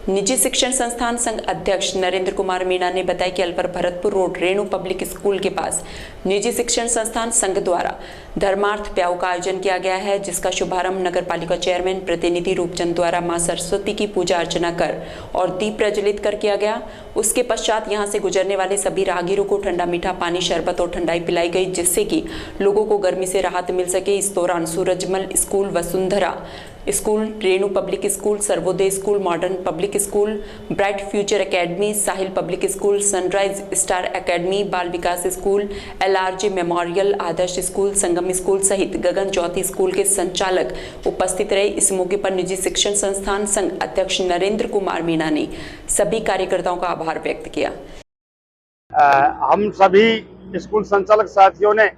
निजी शिक्षण संस्थान संघ अध्यक्ष नरेंद्र कुमार मीणा ने बताया कि Alwar Bharatpur road Renu public school के पास निजी शिक्षण संस्थान संघ द्वारा धर्मार्थ प्याऊ का आयोजन किया गया है, जिसका शुभारंभ नगर पालिका चेयरमैन प्रतिनिधि रूपचंद द्वारा मां सरस्वती की पूजा अर्चना कर और दीप प्रज्वलित कर किया गया। उसके पश्चात यहां से गुजरने वाले सभी राहगीरों को ठंडा मीठा पानी, शरबत और ठंडाई पिलाई गई, जिससे कि लोगों को गर्मी से राहत मिल सके। इस दौरान Surajmal school, Vasundhara school, Renu public school, Sarvodaya school, modern public school, bright future academy, Sahil public school, sunrise star academy, Bal Vikas school, LRJ memorial, Adarsh school, Sangam school सहित गगन ज्योति स्कूल के संचालक उपस्थित रहे। इस मौके पर निजी शिक्षण संस्थान संघ अध्यक्ष नरेंद्र कुमार मीणा ने सभी कार्यकर्ताओं का आभार व्यक्त किया। हम सभी स्कूल संचालक साथियों ने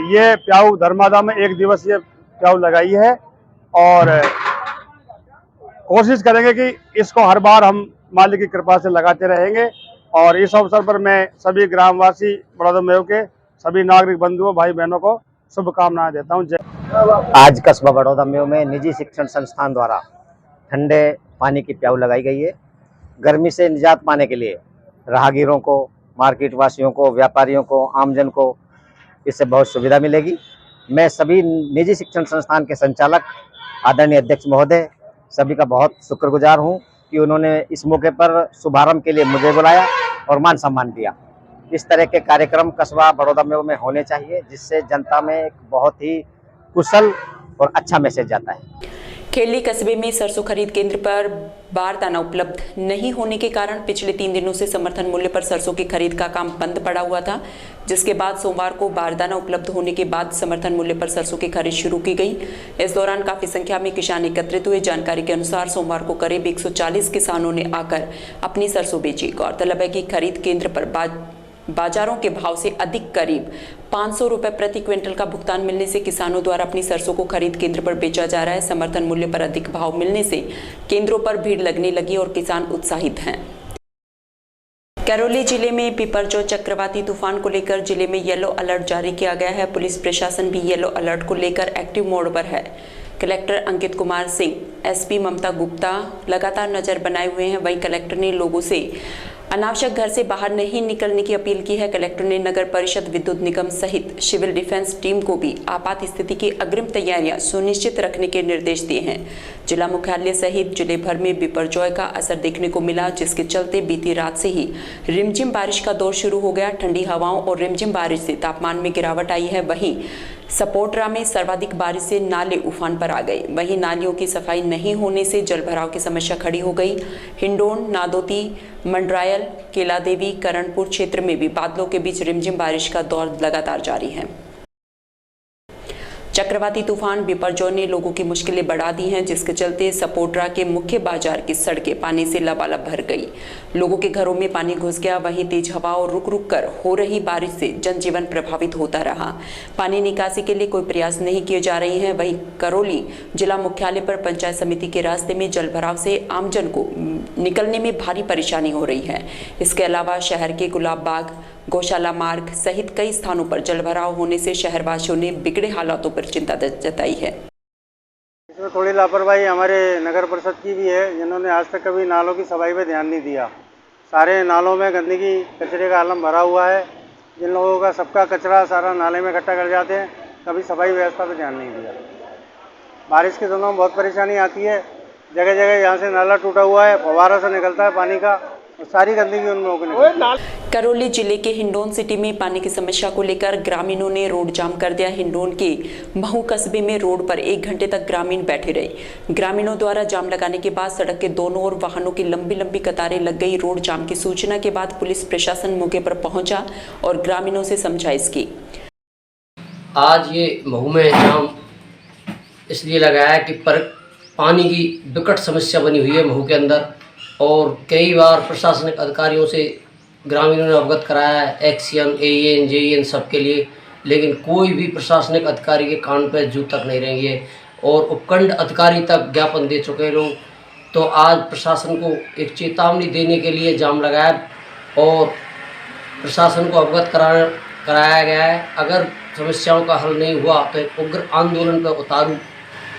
ये प्याऊ धर्मादा में 1 दिवसीय प्याऊ लगाई है और कोशिश करेंगे कि इसको हर बार हम मालिक की कृपा से लगाते रहेंगे। और इस अवसर पर मैं सभी ग्रामवासी बड़ौदा मेव के सभी नागरिक बंधुओं भाई बहनों को शुभकामनाएं देता हूं। आज कस्बा बड़ौदा मेव में निजी शिक्षण संस्थान द्वारा ठंडे पानी की प्याऊ लगाई गई है। गर्मी से निजात पाने के लिए राहगीरों को, मार्केट वासियों को, व्यापारियों को, आमजन को इससे बहुत सुविधा मिलेगी। मैं सभी निजी शिक्षण संस्थान के संचालक आदरणीय अध्यक्ष महोदय सभी का बहुत शुक्रगुजार हूं कि उन्होंने इस मौके पर शुभारंभ के लिए मुझे बुलाया और मान सम्मान दिया। इस तरह के कार्यक्रम कस्बा बड़ौदा में होने चाहिए, जिससे जनता में एक बहुत ही कुशल और अच्छा मैसेज जाता है। खेली कस्बे में सरसों खरीद केंद्र पर बारदाना उपलब्ध नहीं होने के कारण पिछले 3 दिनों से समर्थन मूल्य पर सरसों की खरीद का काम बंद पड़ा हुआ था, जिसके बाद सोमवार को बारदाना उपलब्ध होने के बाद समर्थन मूल्य पर सरसों की खरीद शुरू की गई। इस दौरान काफी संख्या में किसान एकत्रित हुए। जानकारी के अनुसार सोमवार को करीब 140 किसानों ने आकर अपनी सरसों बेची। गौरतलब है कि खरीद केंद्र पर बाजारों के भाव से अधिक करीब 500 रुपए प्रति क्विंटल का भुगतान मिलने से किसानों द्वारा अपनी सरसों को खरीद केंद्र पर बेचा जा रहा है। समर्थन मूल्य पर अधिक भाव मिलने से केंद्रों पर भीड़ लगने लगी और किसान उत्साहित हैं। करौली जिले में बिपरजॉय चक्रवाती तूफान को लेकर जिले में येलो अलर्ट जारी किया गया है। पुलिस प्रशासन भी येलो अलर्ट को लेकर एक्टिव मोड पर है। कलेक्टर अंकित कुमार सिंह, SP ममता गुप्ता लगातार नजर बनाए हुए हैं। वहीं कलेक्टर ने लोगों से अनावश्यक घर से बाहर नहीं निकलने की अपील की है। कलेक्टर ने नगर परिषद, विद्युत निगम सहित सिविल डिफेंस टीम को भी आपात स्थिति की अग्रिम तैयारियां सुनिश्चित रखने के निर्देश दिए हैं। जिला मुख्यालय सहित जिले भर में बिपरजॉय का असर देखने को मिला, जिसके चलते बीती रात से ही रिमझिम बारिश का दौर शुरू हो गया। ठंडी हवाओं और रिमझिम बारिश से तापमान में गिरावट आई है। वहीं सपोटरा में सर्वाधिक बारिश से नाले उफान पर आ गए। वहीं नालियों की सफाई नहीं होने से जलभराव की समस्या खड़ी हो गई। हिंडोन, नादोती, मंडरायल, केला देवी, करणपुर क्षेत्र में भी बादलों के बीच रिमझिम बारिश का दौर लगातार जारी है। चक्रवाती तूफान बिपरजॉय ने लोगों की मुश्किलें बढ़ा दी हैं, जिसके चलते सपोट्रा के मुख्य बाजार की सड़कें पानी से लबालब भर गई। लोगों के घरों में पानी घुस गया। वहीं तेज हवा और रुक रुक कर हो रही बारिश से जनजीवन प्रभावित होता रहा। पानी निकासी के लिए कोई प्रयास नहीं किए जा रहे हैं। वहीं करौली जिला मुख्यालय पर पंचायत समिति के रास्ते में जलभराव से आमजन को निकलने में भारी परेशानी हो रही है। इसके अलावा शहर के गुलाब बाग, गौशाला मार्ग सहित कई स्थानों पर जलभराव होने से शहरवासियों ने बिगड़े हालातों पर चिंता जताई है। इसमें थोड़ी लापरवाही हमारे नगर परिषद की भी है, जिन्होंने आज तक कभी नालों की सफाई पे ध्यान नहीं दिया। सारे नालों में गंदगी कचरे का आलम भरा हुआ है। जिन लोगों का सबका कचरा सारा नाले में इकट्ठा कर जाते हैं, कभी सफाई व्यवस्था पे ध्यान नहीं दिया। बारिश के दिनों में बहुत परेशानी आती है। जगह जगह यहाँ से नाला टूटा हुआ है, फव्वारा से निकलता है पानी का, सारी गंदगी उन लोगों को निकलती है। करौली जिले के हिंडोन सिटी में पानी की समस्या को लेकर ग्रामीणों ने रोड जाम कर दिया। हिंडोन के महू कस्बे में रोड पर 1 घंटे तक ग्रामीण बैठे रहे। ग्रामीणों द्वारा जाम लगाने के बाद सड़क के दोनों ओर वाहनों की लंबी लंबी कतारें लग गई। रोड जाम की सूचना के बाद पुलिस प्रशासन मौके पर पहुंचा और ग्रामीणों से समझाइश की। आज ये महू में जाम इसलिए लगाया कि पानी की विकट समस्या बनी हुई है महू के अंदर, और कई बार प्रशासनिक अधिकारियों से ग्रामीणों ने अवगत कराया है, एक्सीएन, एएन, जेईएन सबके लिए, लेकिन कोई भी प्रशासनिक अधिकारी के कान पर जू तक नहीं रहेंगे और उपखंड अधिकारी तक ज्ञापन दे चुके हैं लोग। तो आज प्रशासन को एक चेतावनी देने के लिए जाम लगाया और प्रशासन को अवगत कराया गया है। अगर समस्याओं का हल नहीं हुआ तो एक उग्र आंदोलन पर उतारू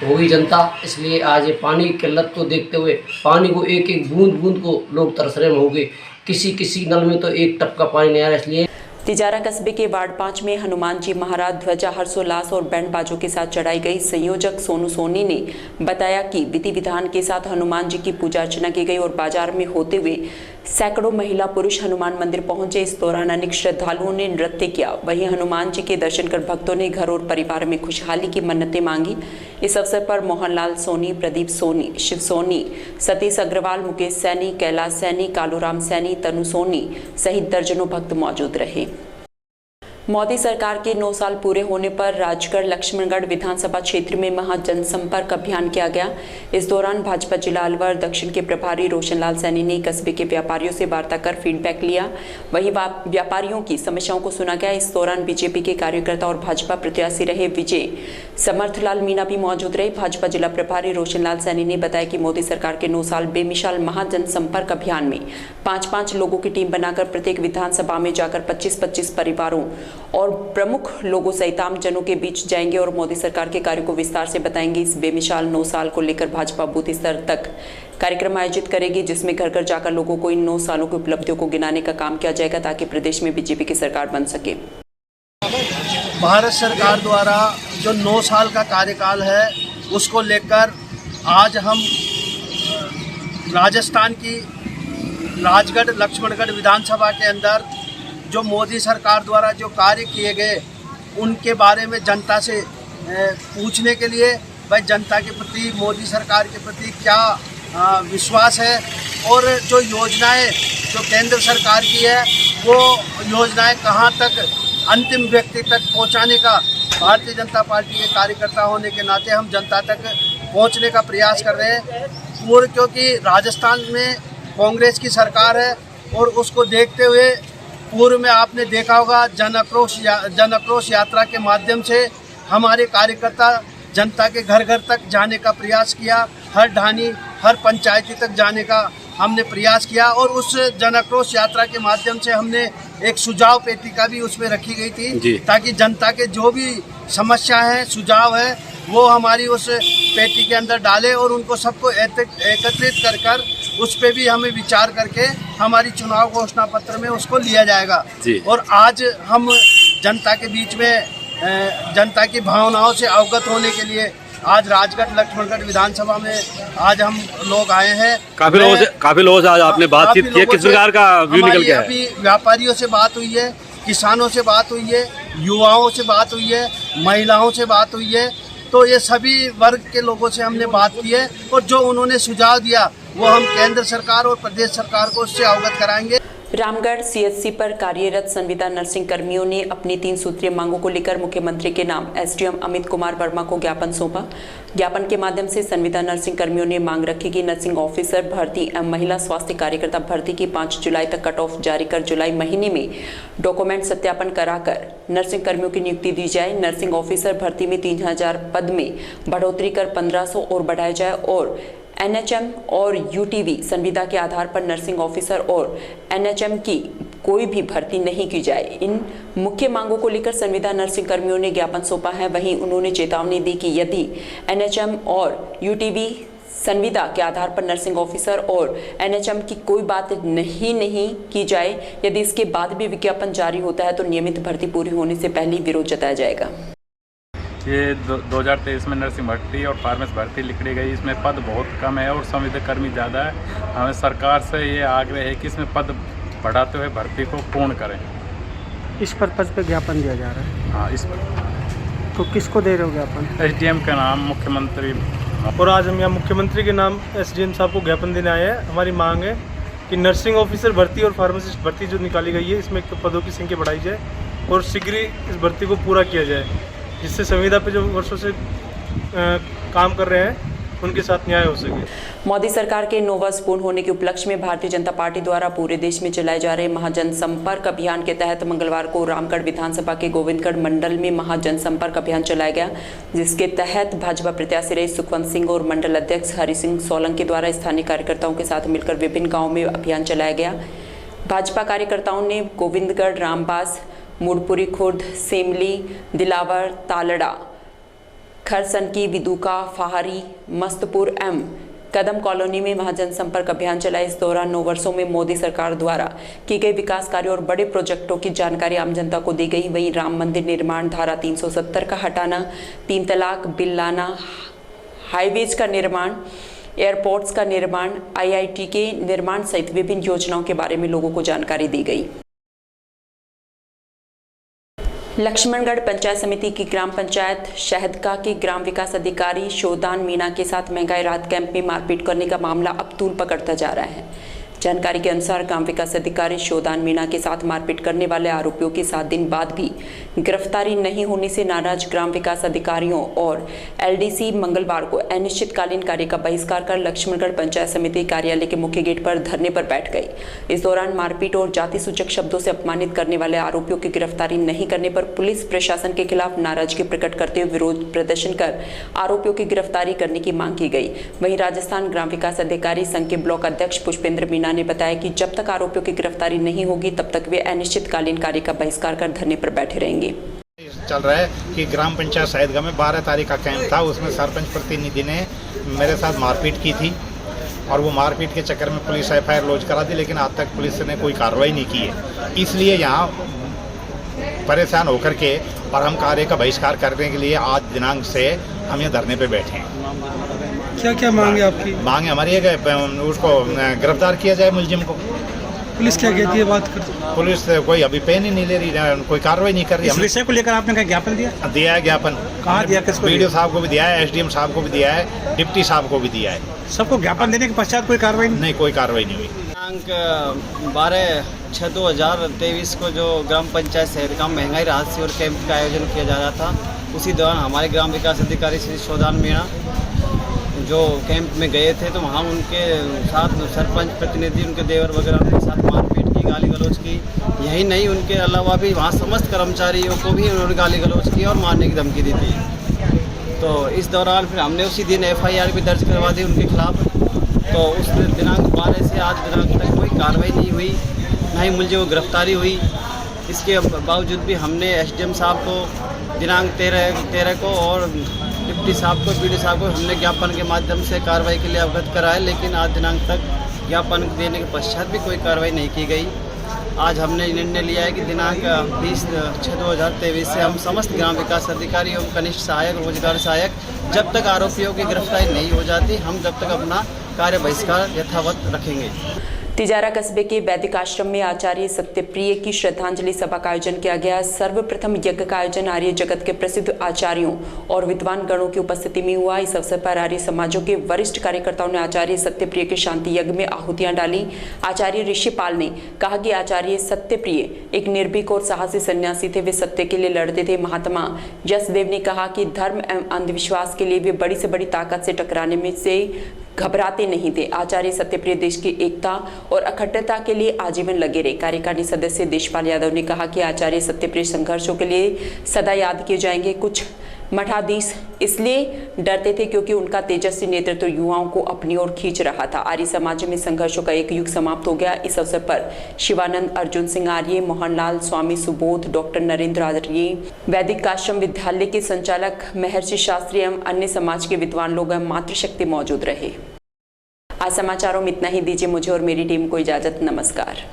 होगी जनता। इसलिए आज ये पानी की किल्लत को देखते हुए पानी को एक एक बूंद बूंद को लोग तरस रहे होंगे। किसी नल में तो एक टप का पानी नहीं आ रहा। इसलिए तिजारा कस्बे के वार्ड 5 में हनुमान जी महाराज ध्वजा हर्षोल्लास और बैंड बाजों के साथ चढ़ाई गई। संयोजक सोनू सोनी ने बताया कि विधि विधान के साथ हनुमान जी की पूजा अर्चना की गई और बाजार में होते हुए सैकड़ों महिला पुरुष हनुमान मंदिर पहुंचे। इस दौरान अनेक श्रद्धालुओं ने नृत्य किया। वहीं हनुमान जी के दर्शन कर भक्तों ने घर और परिवार में खुशहाली की मन्नतें मांगी। इस अवसर पर मोहनलाल सोनी, प्रदीप सोनी, शिव सोनी, सतीश अग्रवाल, मुकेश सैनी, कैलाश सैनी, कालूराम सैनी, तनु सोनी सहित दर्जनों भक्त मौजूद रहे। मोदी सरकार के 9 साल पूरे होने पर राजगढ़ लक्ष्मणगढ़ विधानसभा क्षेत्र में महा जनसंपर्क अभियान किया गया। इस दौरान भाजपा जिला अलवर दक्षिण के प्रभारी रोशनलाल सैनी ने कस्बे के व्यापारियों से वार्ता कर फीडबैक लिया। वहीं व्यापारियों की समस्याओं को सुना गया। इस दौरान बीजेपी के कार्यकर्ता और भाजपा प्रत्याशी रहे विजय समर्थलाल मीणा भी मौजूद रहे। भाजपा जिला प्रभारी रोशनलाल सैनी ने बताया कि मोदी सरकार के 9 साल बेमिसाल महा जनसंपर्क अभियान में 5-5 लोगों की टीम बनाकर प्रत्येक विधानसभा में जाकर 25-25 परिवारों और प्रमुख लोगों सहित आम जनों के बीच जाएंगे और मोदी सरकार के कार्यों को विस्तार से बताएंगे। इस बेमिसाल 9 साल को लेकर भाजपा बूथ स्तर तक कार्यक्रम आयोजित करेगी, जिसमें घर घर जाकर लोगों को इन 9 सालों की उपलब्धियों को गिनाने का काम किया जाएगा ताकि प्रदेश में बीजेपी की सरकार बन सके। भारत सरकार द्वारा जो 9 साल का कार्यकाल है उसको लेकर आज हम राजस्थान की राजगढ़ लक्ष्मणगढ़ विधानसभा के अंदर जो मोदी सरकार द्वारा जो कार्य किए गए उनके बारे में जनता से पूछने के लिए भाई जनता के प्रति मोदी सरकार के प्रति क्या विश्वास है और जो योजनाएं जो केंद्र सरकार की है वो योजनाएं कहां तक अंतिम व्यक्ति तक पहुंचाने का भारतीय जनता पार्टी के कार्यकर्ता होने के नाते हम जनता तक पहुंचने का प्रयास कर रहे हैं। और क्योंकि राजस्थान में कांग्रेस की सरकार है और उसको देखते हुए पूर्व में आपने देखा होगा जन आक्रोश यात्रा के माध्यम से हमारे कार्यकर्ता जनता के घर घर तक जाने का प्रयास किया। हर ढानी हर पंचायती तक जाने का हमने प्रयास किया और उस जन आक्रोश यात्रा के माध्यम से हमने एक सुझाव पेटिका भी उसमें रखी गई थी ताकि जनता के जो भी समस्या है सुझाव है वो हमारी उस पेटी के अंदर डाले और उनको सबको एकत्रित कर उस पर भी हमें विचार करके हमारी चुनाव घोषणा पत्र में उसको लिया जाएगा। और आज हम जनता के बीच में जनता की भावनाओं से अवगत होने के लिए आज राजगढ़ लक्ष्मणगढ़ विधानसभा में आज हम लोग आए हैं। काफी लोगों से आज आपने बातचीत की, किस प्रकार का व्यू निकल गया है? अभी व्यापारियों से बात हुई है, किसानों से बात हुई है, युवाओं से बात हुई है, महिलाओं से बात हुई है। तो ये सभी वर्ग के लोगों से हमने बात की है और जो उन्होंने सुझाव दिया वो हम केंद्र सरकार और प्रदेश सरकार को उससे अवगत कराएंगे। रामगढ़ सीएचसी पर कार्यरत संविदा नर्सिंग कर्मियों ने अपनी 3 सूत्रीय मांगों को लेकर मुख्यमंत्री के नाम एसडीएम अमित कुमार वर्मा को ज्ञापन सौंपा। ज्ञापन के माध्यम से संविदा नर्सिंग कर्मियों ने मांग रखी कि नर्सिंग ऑफिसर भर्ती एवं महिला स्वास्थ्य कार्यकर्ता भर्ती की 5 जुलाई तक कट ऑफ जारी कर जुलाई महीने में डॉक्यूमेंट सत्यापन कराकर नर्सिंग कर्मियों की नियुक्ति दी जाए। नर्सिंग ऑफिसर भर्ती में 3000 पद में बढ़ोतरी कर 1500 और बढ़ाया जाए और एनएचएम और यूटीवी संविदा के आधार पर नर्सिंग ऑफिसर और एनएचएम की कोई भी भर्ती नहीं की जाए। इन मुख्य मांगों को लेकर संविदा नर्सिंग कर्मियों ने ज्ञापन सौंपा है। वहीं उन्होंने चेतावनी दी कि यदि एनएचएम और यूटीवी संविदा के आधार पर नर्सिंग ऑफिसर और एनएचएम की कोई बात नहीं की जाए, यदि इसके बाद भी विज्ञापन जारी होता है तो नियमित भर्ती पूरी होने से पहले विरोध जताया जाएगा। ये 2023 में नर्सिंग भर्ती और फार्मेसी भर्ती लिखी गई, इसमें पद बहुत कम है और संविदा कर्मी ज़्यादा है। हमें सरकार से ये आग्रह है कि इसमें पद बढ़ाते हुए भर्ती को पूर्ण करें। इस पर्पज़ पे ज्ञापन दिया जा रहा है। हाँ, इस पर। तो किसको दे रहे हो ज्ञापन? एसडीएम का नाम मुख्यमंत्री। और आज हम यहाँ मुख्यमंत्री के नाम एसडीएम साहब को ज्ञापन देने आए हैं। हमारी मांग है कि नर्सिंग ऑफिसर भर्ती और फार्मासिस्ट भर्ती जो निकाली गई है, इसमें पदों की संख्या बढ़ाई जाए और शीघ्र इस भर्ती को पूरा किया जाए, जिससे संविदा पे जो वर्षों से काम कर रहे हैं उनके साथ न्याय हो सके। मोदी सरकार के 9 वर्ष पूर्ण होने के उपलक्ष्य में भारतीय जनता पार्टी द्वारा पूरे देश में चलाए जा रहे महाजन संपर्क अभियान के तहत मंगलवार को रामगढ़ विधानसभा के गोविंदगढ़ मंडल में महाजन संपर्क अभियान चलाया गया, जिसके तहत भाजपा प्रत्याशी रहे सुखवंत सिंह और मंडल अध्यक्ष हरि सिंह सोलंकी द्वारा स्थानीय कार्यकर्ताओं के साथ मिलकर विभिन्न गाँव में अभियान चलाया गया। भाजपा कार्यकर्ताओं ने गोविंदगढ़, रामबास, मुड़पुरी खुर्द, सेमली, दिलावर, तालड़ा, खरसनकी, विदुका, फाहरी, मस्तपुर एवं कदम कॉलोनी में महाजन संपर्क अभियान चलाया। इस दौरान 9 वर्षों में मोदी सरकार द्वारा की गई विकास कार्यों और बड़े प्रोजेक्टों की जानकारी आम जनता को दी गई। वहीं राम मंदिर निर्माण, धारा 370 का हटाना, 3 तलाक बिल लाना, हाईवेज का निर्माण, एयरपोर्ट्स का निर्माण, IIT के निर्माण सहित विभिन्न योजनाओं के बारे में लोगों को जानकारी दी गई। लक्ष्मणगढ़ पंचायत समिति की ग्राम पंचायत शहदका के ग्राम विकास अधिकारी शोदान मीणा के साथ महंगाई राहत कैंप में मारपीट करने का मामला अब तूल पकड़ता जा रहा है। जानकारी के अनुसार ग्राम विकास अधिकारी शोदान मीणा के साथ मारपीट करने वाले आरोपियों की 7 दिन बाद भी गिरफ्तारी नहीं होने से नाराज ग्राम विकास अधिकारियों और LDC मंगलवार को अनिश्चितकालीन कार्य का बहिष्कार कर लक्ष्मणगढ़ पंचायत समिति कार्यालय के मुख्य गेट पर धरने पर बैठ गई। इस दौरान मारपीट और जाति सूचक शब्दों से अपमानित करने वाले आरोपियों की गिरफ्तारी नहीं करने पर पुलिस प्रशासन के खिलाफ नाराजगी प्रकट करते हुए विरोध प्रदर्शन कर आरोपियों की गिरफ्तारी करने की मांग की गई। वहीं राजस्थान ग्राम विकास अधिकारी संघ के ब्लॉक अध्यक्ष पुष्पेंद्र मीणा ने बताया कि जब तक आरोपियों की गिरफ्तारी नहीं होगी तब तक वे अनिश्चितकालीन कार्य का बहिष्कार कर धरने पर बैठे रहेंगे। चल रहा है कि ग्राम पंचायत शहदगा में 12 तारीख का कैंप था, उसमें सरपंच प्रतिनिधि ने मेरे साथ मारपीट की थी और वो मारपीट के चक्कर में पुलिस FIR लॉन्च करा दी, लेकिन आज तक पुलिस ने कोई कार्रवाई नहीं की है। इसलिए यहाँ परेशान होकर के और हम कार्य का बहिष्कार करने के लिए आज दिनांक से हम यहाँ धरने पे बैठे हैं। क्या क्या मांग है आपकी? मांग हमारी है कि उसको गिरफ्तार किया जाए मुलजिम को। पुलिस क्या कहती है? बात करती पुलिस कोई अभी पेन ही नहीं ले रही, कोई कार्रवाई नहीं कर रही। इस विषय को लेकर आपने क्या ज्ञापन दिया? दिया है ज्ञापन। कहाँ दिया? किसको? BDO साहब को भी दिया है, SDM साहब को भी दिया है, डिप्टी साहब को भी दिया है। सबको ज्ञापन देने के पश्चात कोई कार्रवाई नहीं? कोई कार्रवाई नहीं हुई। दिनांक 12/6/2023 को जो ग्राम पंचायत शहदगा में महंगाई राहत शिविर कैंप का आयोजन किया जा रहा था, उसी दौरान हमारे ग्राम विकास अधिकारी श्री शोदान मीणा जो कैंप में गए थे, तो वहाँ उनके साथ सरपंच प्रतिनिधि, उनके देवर वगैरह उनके साथ मारपीट की, गाली गलौज की। यही नहीं, उनके अलावा भी वहाँ समस्त कर्मचारियों को भी उन्होंने गाली गलौज की और मारने की धमकी दी थी। तो इस दौरान फिर हमने उसी दिन FIR भी दर्ज करवा दी उनके खिलाफ। तो उस दिनांक 12 से आज दिनांक तक कोई कार्रवाई नहीं हुई, ना ही मुझे वो गिरफ्तारी हुई। इसके बावजूद भी हमने SDM साहब को दिनांक 13 को और डिप्टी साहब को, BDO साहब को हमने ज्ञापन के माध्यम से कार्रवाई के लिए अवगत कराया, लेकिन आज दिनांक तक ज्ञापन देने के पश्चात भी कोई कार्रवाई नहीं की गई। आज हमने निर्णय लिया है कि दिनांक 20/6/2023 से हम समस्त ग्राम विकास अधिकारी एवं कनिष्ठ सहायक, रोजगार सहायक, जब तक आरोपियों की गिरफ्तारी नहीं हो जाती, हम जब तक अपना कार्य बहिष्कार यथावत रखेंगे। तिजारा कस्बे के वैदिक आश्रम में आचार्य सत्यप्रिय की श्रद्धांजलि सभा का आयोजन किया गया। सर्वप्रथम यज्ञ का आयोजन आर्य जगत के प्रसिद्ध आचार्यों और विद्वान गणों की उपस्थिति में हुआ। इस अवसर पर आर्य समाजों के वरिष्ठ कार्यकर्ताओं ने आचार्य सत्यप्रिय के शांति यज्ञ में आहुतियां डाली। आचार्य ऋषिपाल ने कहा कि आचार्य सत्यप्रिय एक निर्भीक और साहसी सन्यासी थे। वे सत्य के लिए लड़ते थे। महात्मा यशदेव ने कहा कि धर्म एवं अंधविश्वास के लिए वे बड़ी से बड़ी ताकत से टकराने में से घबराते नहीं थे। आचार्य सत्यप्रिय देश की एकता और अखंडता के लिए आजीवन लगे रहे। कार्यकारिणी सदस्य देशपाल यादव ने कहा कि आचार्य सत्यप्रिय संघर्षों के लिए सदा याद किए जाएंगे। कुछ मठाधीश इसलिए डरते थे क्योंकि उनका तेजस्वी नेतृत्व युवाओं को अपनी ओर खींच रहा था। आर्य समाज में संघर्षों का एक युग समाप्त हो गया। इस अवसर पर शिवानंद, अर्जुन सिंह आर्य, मोहनलाल, स्वामी सुबोध, डॉक्टर नरेंद्र आर्य, वैदिक आश्रम विद्यालय के संचालक महर्षि शास्त्री एवं अन्य समाज के विद्वान लोग एवं मातृशक्ति मौजूद रहे। आज समाचारों में इतना ही। दीजिए मुझे और मेरी टीम को इजाजत। नमस्कार।